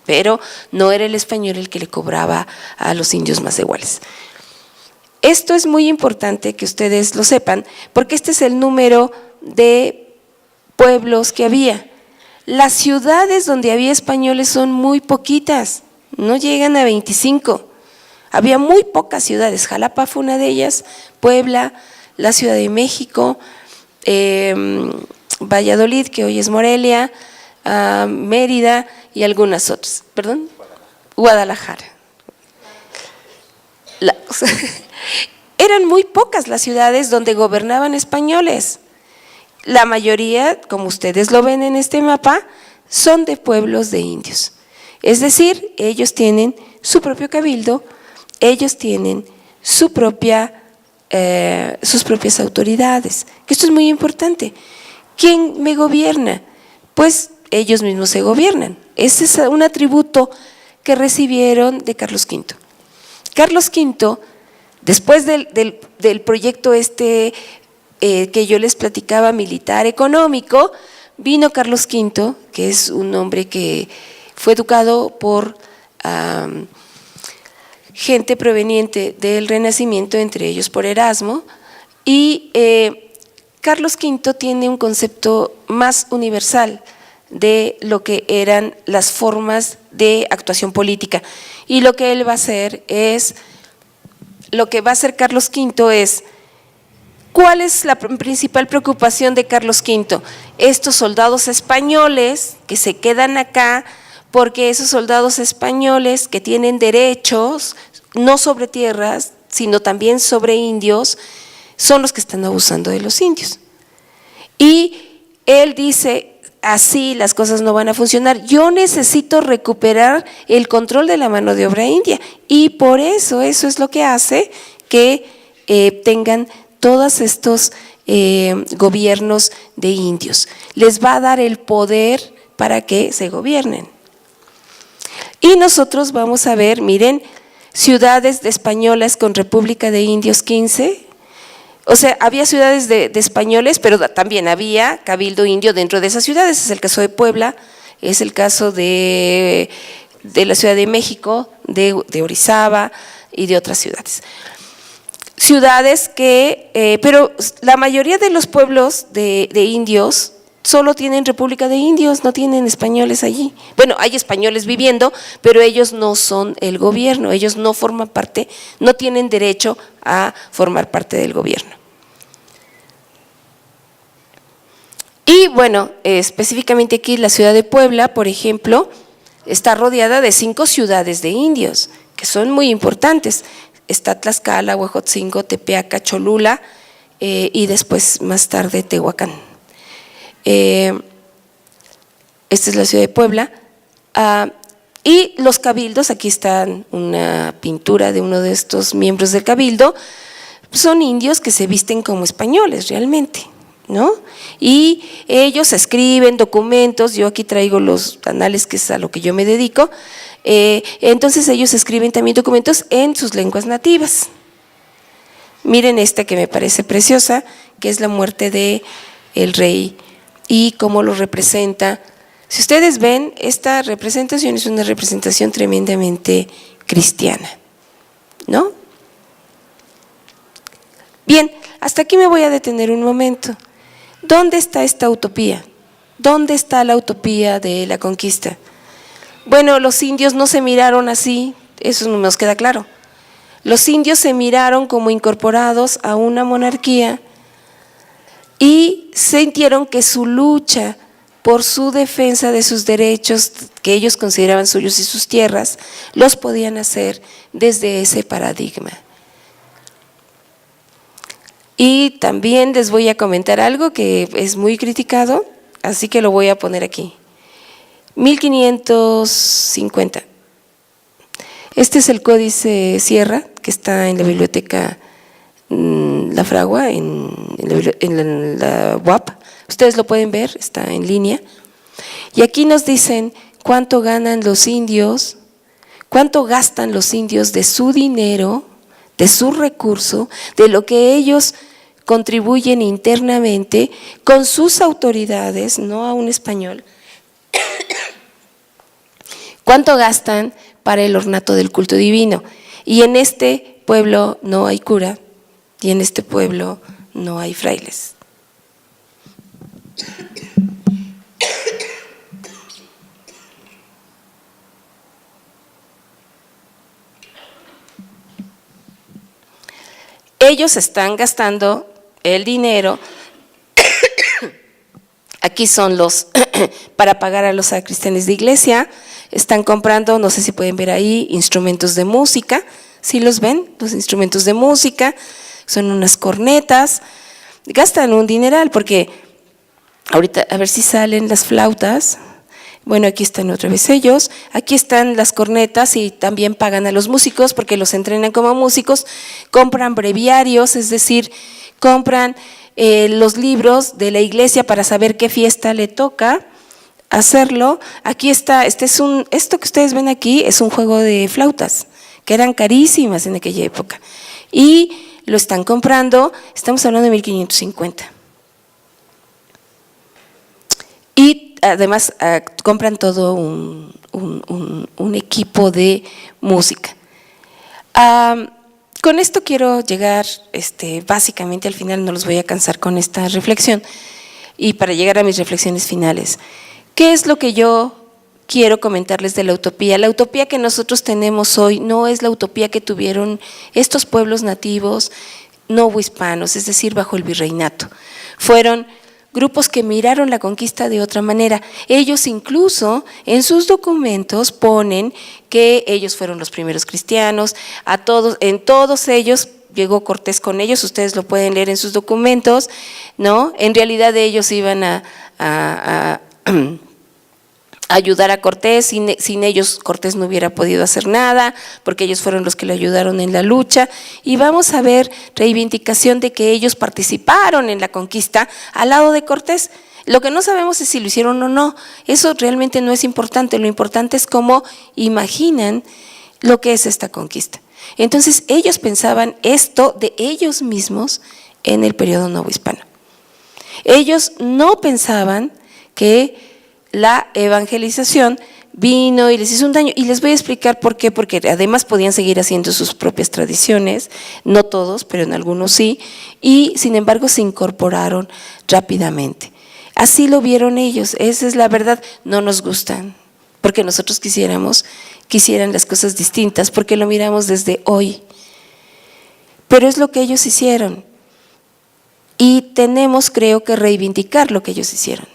pero no era el español el que le cobraba a los indios más iguales. Esto es muy importante que ustedes lo sepan, porque este es el número de pueblos que había. Las ciudades donde había españoles son muy poquitas, no llegan a 25. Había muy pocas ciudades. Jalapa fue una de ellas, Puebla, la Ciudad de México, Valladolid, que hoy es Morelia, Mérida y algunas otras. ¿Perdón? Guadalajara. Eran muy pocas las ciudades donde gobernaban españoles. La mayoría, como ustedes lo ven en este mapa, son de pueblos de indios. Es decir, ellos tienen su propio cabildo, ellos tienen sus propias autoridades. Esto es muy importante. ¿Quién me gobierna? Pues ellos mismos se gobiernan. Ese es un atributo que recibieron de Carlos V. Carlos V, después del proyecto que yo les platicaba, militar económico, vino Carlos V, que es un hombre que fue educado por gente proveniente del Renacimiento, entre ellos por Erasmo, y Carlos V tiene un concepto más universal de lo que eran las formas de actuación política. Y lo que él va a hacer lo que va a hacer Carlos V es, ¿cuál es la principal preocupación de Carlos V? Estos soldados españoles que se quedan acá, porque esos soldados españoles que tienen derechos, no sobre tierras, sino también sobre indios, son los que están abusando de los indios. Y él dice, así las cosas no van a funcionar, yo necesito recuperar el control de la mano de obra india, y por eso es lo que hace que tengan todos estos gobiernos de indios. Les va a dar el poder para que se gobiernen. Y nosotros vamos a ver, miren, ciudades españolas con República de Indios 15. O sea, había ciudades de españoles, pero también había cabildo indio dentro de esas ciudades. Es el caso de Puebla, es el caso de la Ciudad de México, de Orizaba y de otras ciudades. Ciudades que, pero la mayoría de los pueblos de indios solo tienen República de Indios, no tienen españoles allí. Bueno, hay españoles viviendo, pero ellos no son el gobierno, ellos no forman parte, no tienen derecho a formar parte del gobierno. Y bueno, específicamente aquí la ciudad de Puebla, por ejemplo, está rodeada de 5 ciudades de indios, que son muy importantes. Está Tlaxcala, Huejotzingo, Tepeaca, Cholula y después más tarde Tehuacán. Esta es la ciudad de Puebla. Y los cabildos, aquí está una pintura de uno de estos miembros del cabildo, son indios que se visten como españoles realmente, ¿no? Y ellos escriben documentos, yo aquí traigo los anales, que es a lo que yo me dedico, entonces ellos escriben también documentos en sus lenguas nativas. Miren esta que me parece preciosa, que es la muerte de el rey y cómo lo representa. Si ustedes ven, esta representación es una representación tremendamente cristiana, ¿no? Bien, hasta aquí me voy a detener un momento. ¿Dónde está esta utopía? ¿Dónde está la utopía de la conquista? Bueno, los indios no se miraron así, eso nos queda claro. Los indios se miraron como incorporados a una monarquía y sintieron que su lucha por su defensa de sus derechos que ellos consideraban suyos y sus tierras, los podían hacer desde ese paradigma. Y también les voy a comentar algo que es muy criticado, así que lo voy a poner aquí. 1550. Este es el Códice Sierra, que está en la biblioteca La Fragua, en la UAP. Ustedes lo pueden ver, está en línea. Y aquí nos dicen cuánto ganan los indios, cuánto gastan los indios de su dinero, de su recurso, de lo que ellos contribuyen internamente con sus autoridades, no a un español. ¿Cuánto gastan para el ornato del culto divino? Y en este pueblo no hay cura, y en este pueblo no hay frailes. Ellos están gastando el dinero, aquí son los, para pagar a los sacristanes de iglesia, están comprando, no sé si pueden ver ahí, instrumentos de música, ¿sí los ven? Los instrumentos de música, son unas cornetas, gastan un dineral porque ahorita a ver si salen las flautas. Bueno, aquí están otra vez ellos, aquí están las cornetas y también pagan a los músicos porque los entrenan como músicos, compran breviarios, es decir, compran los libros de la iglesia para saber qué fiesta le toca hacerlo. Aquí está, esto que ustedes ven aquí es un juego de flautas, que eran carísimas en aquella época, y lo están comprando, estamos hablando de 1550. Y además compran todo un equipo de música. Con esto quiero llegar básicamente al final, no los voy a cansar con esta reflexión, y para llegar a mis reflexiones finales. ¿Qué es lo que yo quiero comentarles de la utopía? La utopía que nosotros tenemos hoy no es la utopía que tuvieron estos pueblos nativos novohispanos, es decir, bajo el virreinato. Fueron grupos que miraron la conquista de otra manera. Ellos incluso en sus documentos ponen que ellos fueron los primeros cristianos, en todos ellos llegó Cortés con ellos, ustedes lo pueden leer en sus documentos, ¿no? En realidad ellos iban a ayudar a Cortés, sin ellos Cortés no hubiera podido hacer nada, porque ellos fueron los que le ayudaron en la lucha, y vamos a ver reivindicación de que ellos participaron en la conquista al lado de Cortés. Lo que no sabemos es si lo hicieron o no, eso realmente no es importante, lo importante es cómo imaginan lo que es esta conquista. Entonces ellos pensaban esto de ellos mismos en el periodo novohispano. Ellos no pensaban que la evangelización vino y les hizo un daño, y les voy a explicar por qué, porque además podían seguir haciendo sus propias tradiciones, no todos, pero en algunos sí, y sin embargo se incorporaron rápidamente. Así lo vieron ellos, esa es la verdad. No nos gustan, porque nosotros quisieran las cosas distintas, porque lo miramos desde hoy, pero es lo que ellos hicieron, y tenemos, creo que, reivindicar lo que ellos hicieron.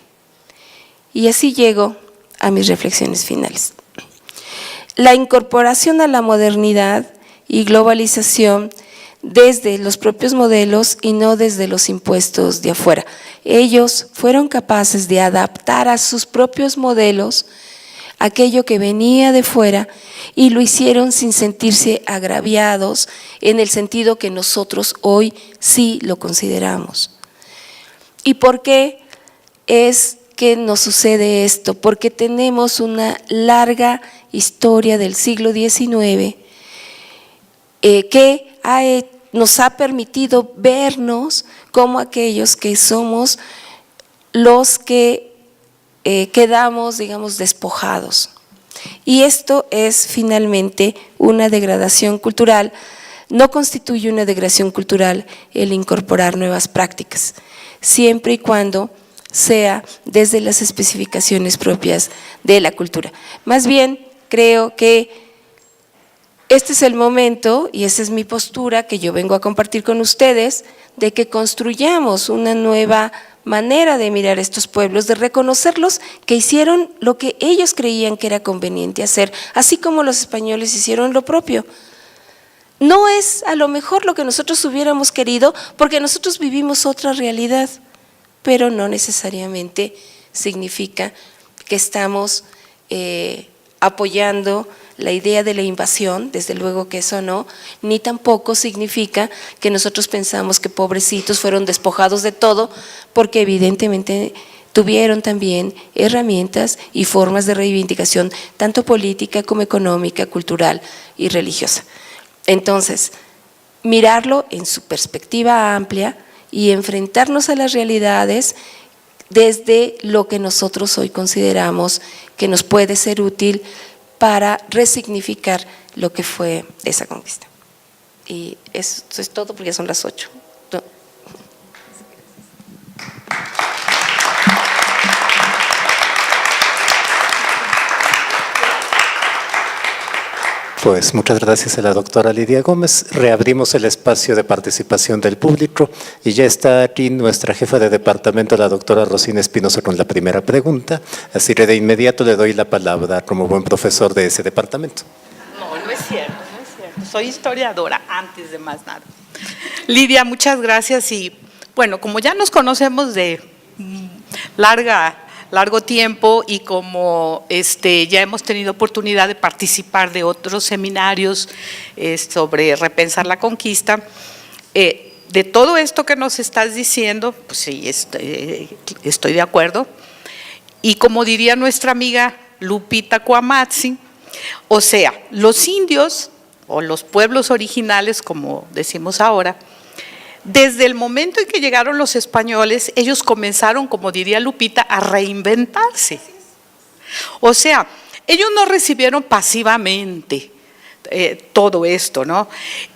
Y así llego a mis reflexiones finales. La incorporación a la modernidad y globalización desde los propios modelos y no desde los impuestos de afuera. Ellos fueron capaces de adaptar a sus propios modelos aquello que venía de fuera, y lo hicieron sin sentirse agraviados en el sentido que nosotros hoy sí lo consideramos. ¿Y por qué es que nos sucede esto? Porque tenemos una larga historia del siglo XIX que nos ha permitido vernos como aquellos que somos los que quedamos, digamos, despojados. Y esto es finalmente una degradación cultural. No constituye una degradación cultural el incorporar nuevas prácticas, siempre y cuando sea desde las especificaciones propias de la cultura. Más bien, creo que este es el momento, y esa es mi postura que yo vengo a compartir con ustedes, de que construyamos una nueva manera de mirar a estos pueblos, de reconocerlos que hicieron lo que ellos creían que era conveniente hacer, así como los españoles hicieron lo propio. no es a lo mejor lo que nosotros hubiéramos querido, porque nosotros vivimos otra realidad, pero no necesariamente significa que estamos apoyando la idea de la invasión, desde luego que eso no, ni tampoco significa que nosotros pensamos que pobrecitos fueron despojados de todo, porque evidentemente tuvieron también herramientas y formas de reivindicación, tanto política como económica, cultural y religiosa. Entonces, mirarlo en su perspectiva amplia y enfrentarnos a las realidades desde lo que nosotros hoy consideramos que nos puede ser útil para resignificar lo que fue esa conquista. Y eso es todo porque ya son las 8. Pues muchas gracias a la doctora Lidia Gómez. Reabrimos el espacio de participación del público y ya está aquí nuestra jefa de departamento, la doctora Rosina Espinosa, con la primera pregunta. Así que de inmediato le doy la palabra como buen profesor de ese departamento. No, no es cierto, no es cierto. Soy historiadora antes de más nada. Lidia, muchas gracias y bueno, como ya nos conocemos de largo tiempo y como ya hemos tenido oportunidad de participar de otros seminarios sobre repensar la conquista, de todo esto que nos estás diciendo, pues sí, estoy de acuerdo. Y como diría nuestra amiga Lupita Cuamatzi, o sea, los indios o los pueblos originales, como decimos ahora, desde el momento en que llegaron los españoles, ellos comenzaron, como diría Lupita, a reinventarse. O sea, ellos no recibieron pasivamente todo esto, ¿no?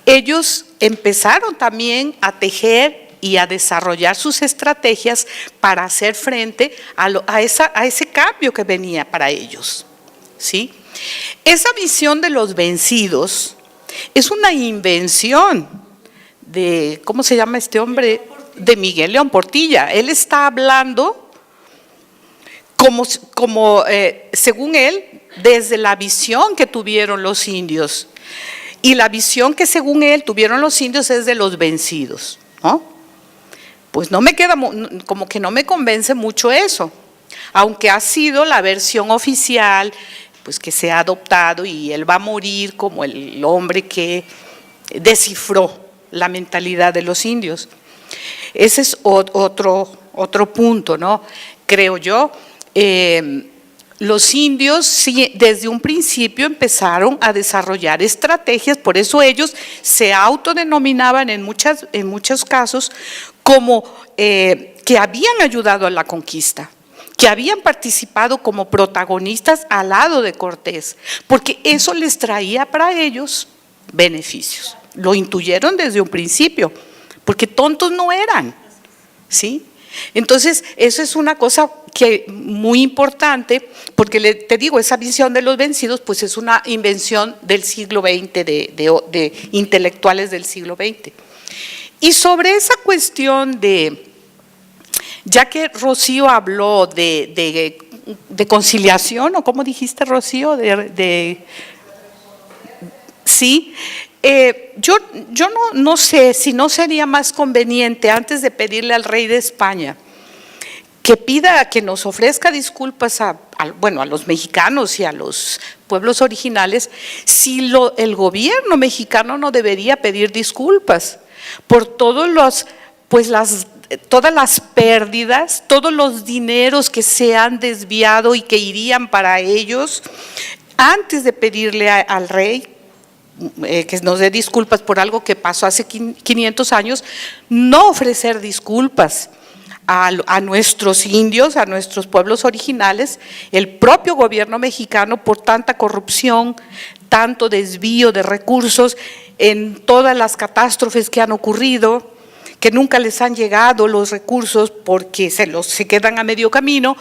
Ellos empezaron también a tejer y a desarrollar sus estrategias para hacer frente a ese cambio que venía para ellos, ¿sí? Esa visión de los vencidos es una invención de, ¿cómo se llama este hombre? De Miguel León Portilla. Él está hablando según él, desde la visión que tuvieron los indios. Y la visión que según él tuvieron los indios es de los vencidos, ¿no? Pues no me queda, como que no me convence mucho eso, aunque ha sido la versión oficial, pues que se ha adoptado y él va a morir como el hombre que descifró la mentalidad de los indios. Ese es otro punto, ¿no? Creo yo. Los indios sí, desde un principio empezaron a desarrollar estrategias, por eso ellos se autodenominaban en muchos casos como que habían ayudado a la conquista, que habían participado como protagonistas al lado de Cortés, porque eso les traía para ellos beneficios. Lo intuyeron desde un principio, porque tontos no eran, ¿sí? Entonces, eso es una cosa que muy importante, porque te digo, esa visión de los vencidos, pues es una invención del siglo XX, de intelectuales del siglo XX. Y sobre esa cuestión ya que Rocío habló de conciliación, o ¿cómo dijiste, Rocío? Sí. Yo no sé si no sería más conveniente, antes de pedirle al rey de España que nos ofrezca disculpas a los mexicanos y a los pueblos originales, si el gobierno mexicano no debería pedir disculpas por todas las pérdidas, todos los dineros que se han desviado y que irían para ellos, antes de pedirle al rey que nos dé disculpas por algo que pasó hace 500 años, no ofrecer disculpas a nuestros indios, a nuestros pueblos originales, el propio gobierno mexicano por tanta corrupción, tanto desvío de recursos en todas las catástrofes que han ocurrido, que nunca les han llegado los recursos porque se quedan a medio camino,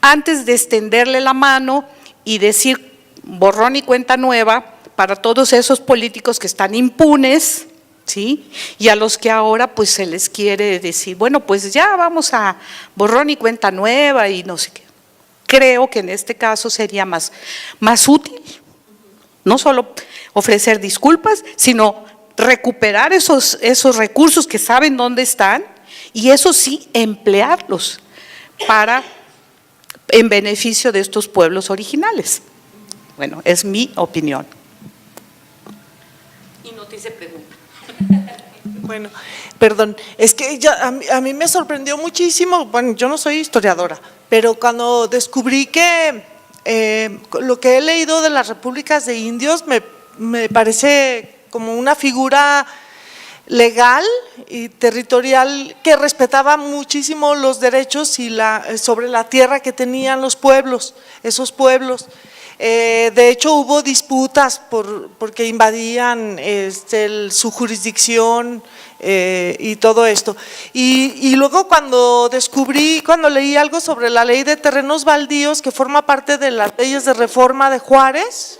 antes de extenderle la mano y decir borrón y cuenta nueva para todos esos políticos que están impunes, ¿sí? Y a los que ahora pues se les quiere decir, bueno, pues ya vamos a borrón y cuenta nueva y no sé qué. Creo que en este caso sería más útil, no solo ofrecer disculpas, sino recuperar esos recursos que saben dónde están y eso sí, emplearlos en beneficio de estos pueblos originales. Bueno, es mi opinión. Y no te hice pregunta. Bueno, perdón, es que a mí me sorprendió muchísimo, bueno, yo no soy historiadora, pero cuando descubrí que lo que he leído de las repúblicas de indios me parece como una figura legal y territorial que respetaba muchísimo los derechos sobre la tierra que tenían los pueblos, esos pueblos. De hecho, hubo disputas porque invadían su jurisdicción y todo esto. Y luego cuando leí algo sobre la ley de terrenos baldíos, que forma parte de las leyes de reforma de Juárez,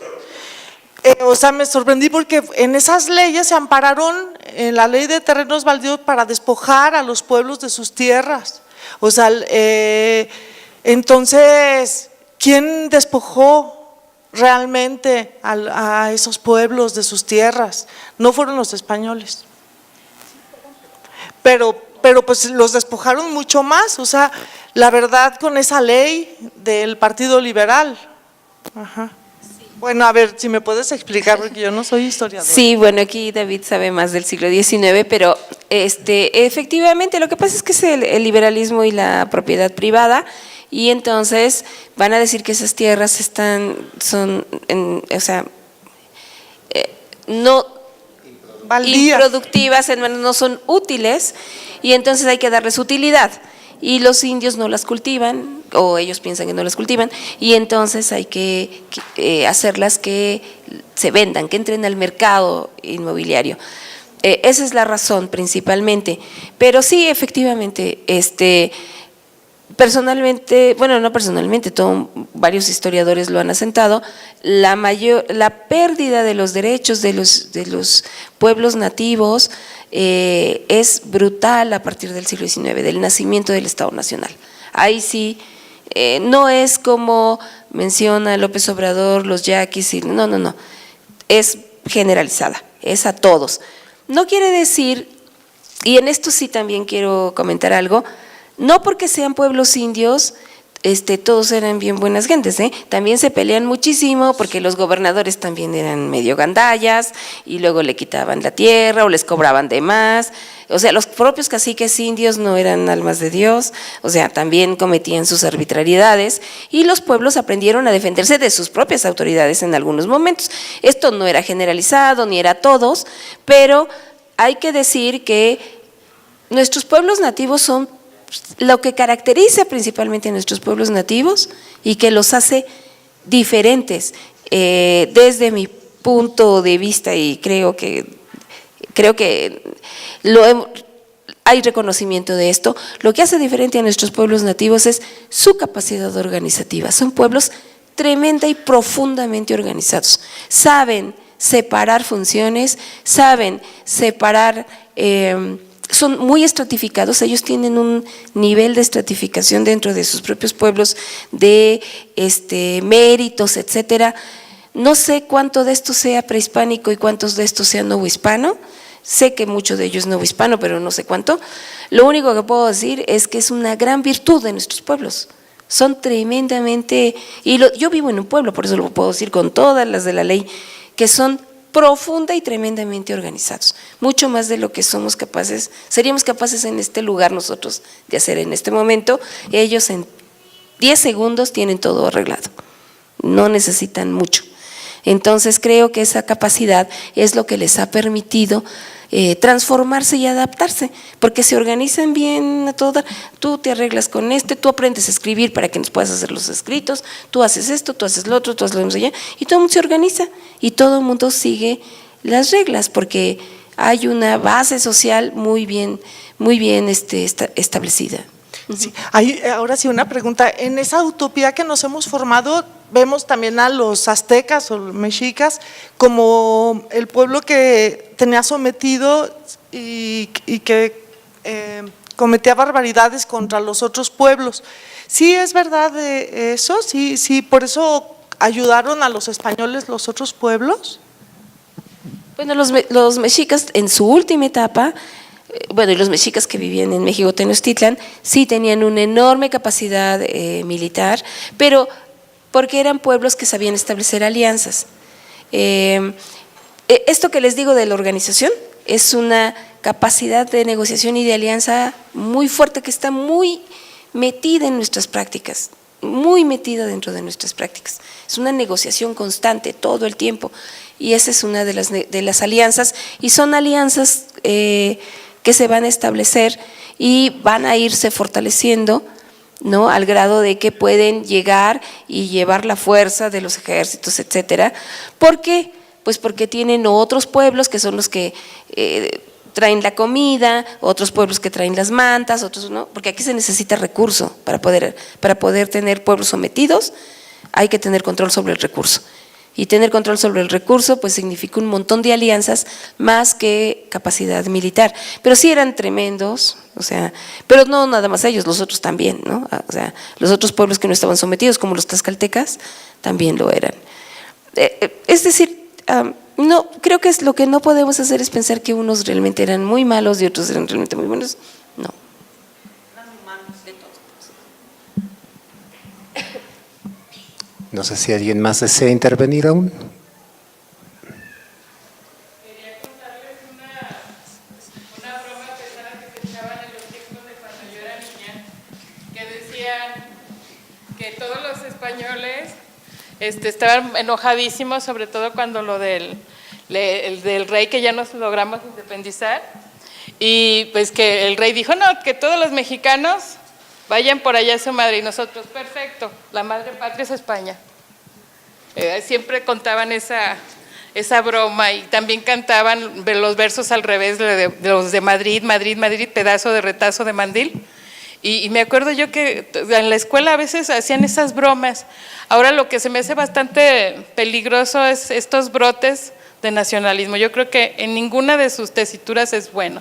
o sea, me sorprendí porque en esas leyes se ampararon en la ley de terrenos baldíos para despojar a los pueblos de sus tierras. O sea, entonces, ¿quién despojó realmente a esos pueblos de sus tierras? No fueron los españoles. Pero pues los despojaron mucho más, o sea, la verdad, con esa ley del Partido Liberal. Ajá. Bueno, a ver, si me puedes explicar, porque yo no soy historiadora. Sí, bueno, aquí David sabe más del siglo XIX, pero efectivamente lo que pasa es que es el liberalismo y la propiedad privada, y entonces van a decir que esas tierras no Baldías. improductivas, no son útiles, y entonces hay que darles utilidad. Y los indios no las cultivan, o ellos piensan que no las cultivan, y entonces hay que hacerlas que se vendan, que entren al mercado inmobiliario. Esa es la razón principalmente. Pero sí, efectivamente, personalmente, bueno, no personalmente, varios historiadores lo han asentado, la pérdida de los derechos de los pueblos nativos es brutal a partir del siglo XIX, del nacimiento del Estado Nacional. Ahí sí, no es como menciona López Obrador, los yaquis, no, es generalizada, es a todos. No quiere decir, y en esto sí también quiero comentar algo, no porque sean pueblos indios, todos eran bien buenas gentes, también se pelean muchísimo porque los gobernadores también eran medio gandallas y luego le quitaban la tierra o les cobraban de más, o sea, los propios caciques indios no eran almas de Dios, o sea, también cometían sus arbitrariedades y los pueblos aprendieron a defenderse de sus propias autoridades en algunos momentos. Esto no era generalizado ni era todos, pero hay que decir que nuestros pueblos nativos son lo que caracteriza principalmente a nuestros pueblos nativos y que los hace diferentes desde mi punto de vista, y creo que hay reconocimiento de esto. Lo que hace diferente a nuestros pueblos nativos es su capacidad organizativa. Son pueblos tremenda y profundamente organizados, saben separar funciones, saben separar, son muy estratificados, ellos tienen un nivel de estratificación dentro de sus propios pueblos de méritos, etcétera. No sé cuánto de esto sea prehispánico y cuántos de esto sea novohispano, sé que mucho de ello es novohispano, pero no sé cuánto. Lo único que puedo decir es que es una gran virtud de nuestros pueblos, son tremendamente, yo vivo en un pueblo, por eso lo puedo decir con todas las de la ley, que son profunda y tremendamente organizados, mucho más de lo que seríamos capaces en este lugar nosotros de hacer en este momento. Ellos en 10 segundos tienen todo arreglado, no necesitan mucho. Entonces creo que esa capacidad es lo que les ha permitido transformarse y adaptarse, porque se organizan bien a todo. Tú te arreglas con tú aprendes a escribir para que nos puedas hacer los escritos, tú haces esto, tú haces lo otro, tú haces lo allá, y todo el mundo se organiza y todo el mundo sigue las reglas, porque hay una base social muy bien establecida. Sí. Ahora sí, una pregunta. En esa utopía que nos hemos formado, vemos también a los aztecas o mexicas como el pueblo que tenía sometido y que cometía barbaridades contra los otros pueblos. ¿Sí es verdad eso? ¿Sí, por eso ayudaron a los españoles los otros pueblos? Bueno, los mexicas en su última etapa, bueno, y los mexicas que vivían en México Tenochtitlan, sí tenían una enorme capacidad militar, pero porque eran pueblos que sabían establecer alianzas. Esto que les digo de la organización es una capacidad de negociación y de alianza muy fuerte que está muy metida en nuestras prácticas, muy metida dentro de nuestras prácticas. Es una negociación constante todo el tiempo y esa es una de las alianzas y son alianzas que se van a establecer y van a irse fortaleciendo, ¿no? Al grado de que pueden llegar y llevar la fuerza de los ejércitos, etcétera. ¿Por qué? Pues porque tienen otros pueblos que son los que traen la comida, otros pueblos que traen las mantas, otros no, porque aquí se necesita recurso para poder tener pueblos sometidos, hay que tener control sobre el recurso. Y tener control sobre el recurso pues significa un montón de alianzas más que capacidad militar. Pero sí eran tremendos, o sea, pero no nada más ellos, los otros también, ¿no? O sea, los otros pueblos que no estaban sometidos, como los tlaxcaltecas, también lo eran. Es decir, no, creo que lo que no podemos hacer es pensar que unos realmente eran muy malos y otros eran realmente muy buenos. No. No sé si alguien más desea intervenir aún. Quería contarles una broma pesada que se echaban en los textos de cuando yo era niña, que decían que todos los españoles estaban enojadísimos, sobre todo cuando lo del rey, que ya nos logramos independizar, y pues que el rey dijo, no, que todos los mexicanos vayan por allá a su madre, y nosotros, perfecto, la madre patria es España. Siempre contaban esa broma y también cantaban los versos al revés de los de Madrid, Madrid, Madrid, pedazo de retazo de mandil. Y me acuerdo yo que en la escuela a veces hacían esas bromas. Ahora lo que se me hace bastante peligroso es estos brotes de nacionalismo. Yo creo que en ninguna de sus tesituras es bueno.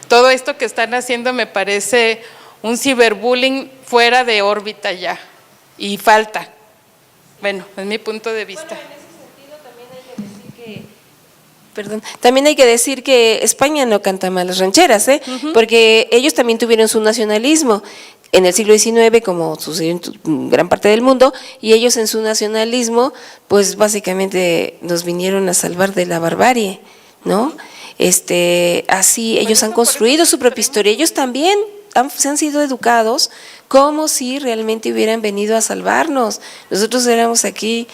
Todo esto que están haciendo me parece un ciberbullying fuera de órbita ya, y falta. Bueno, es mi punto de vista. Bueno, en ese sentido también hay que decir que España no canta malas rancheras, porque ellos también tuvieron su nacionalismo en el siglo XIX, como sucedió en gran parte del mundo, y ellos en su nacionalismo, pues básicamente nos vinieron a salvar de la barbarie, ¿no? Así ellos han construido su propia historia, ellos también se han sido educados como si realmente hubieran venido a salvarnos. Nosotros éramos aquí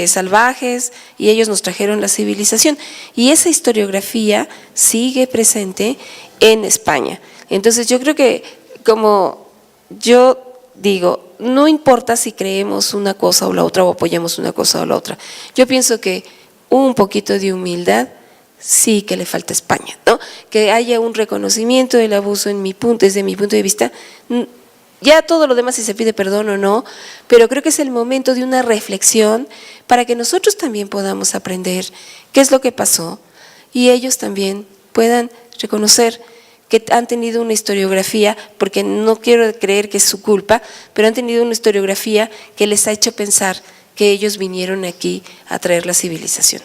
salvajes y ellos nos trajeron la civilización. Y esa historiografía sigue presente en España. Entonces yo creo que, como yo digo, no importa si creemos una cosa o la otra o apoyamos una cosa o la otra. Yo pienso que un poquito de humildad sí que le falta a España, ¿no? Que haya un reconocimiento del abuso desde mi punto de vista. Ya todo lo demás, si se pide perdón o no, pero creo que es el momento de una reflexión para que nosotros también podamos aprender qué es lo que pasó y ellos también puedan reconocer que han tenido una historiografía, porque no quiero creer que es su culpa, pero han tenido una historiografía que les ha hecho pensar que ellos vinieron aquí a traer la civilización.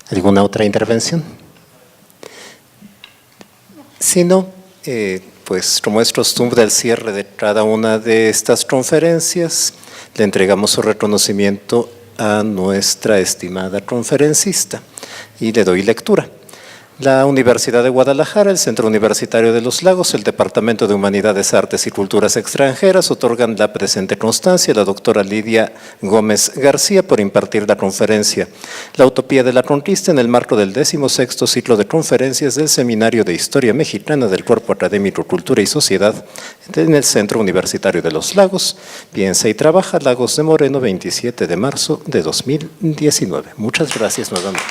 ¿Alguna otra intervención? Si no, pues como es costumbre al cierre de cada una de estas conferencias, le entregamos su reconocimiento a nuestra estimada conferencista y le doy lectura. La Universidad de Guadalajara, el Centro Universitario de los Lagos, el Departamento de Humanidades, Artes y Culturas Extranjeras otorgan la presente constancia a la doctora Lidia Gómez García por impartir la conferencia La Utopía de la Conquista en el marco del 16º ciclo de conferencias del Seminario de Historia Mexicana del Cuerpo Académico Cultura y Sociedad en el Centro Universitario de los Lagos. Piensa y trabaja, Lagos de Moreno, 27 de marzo de 2019. Muchas gracias nuevamente.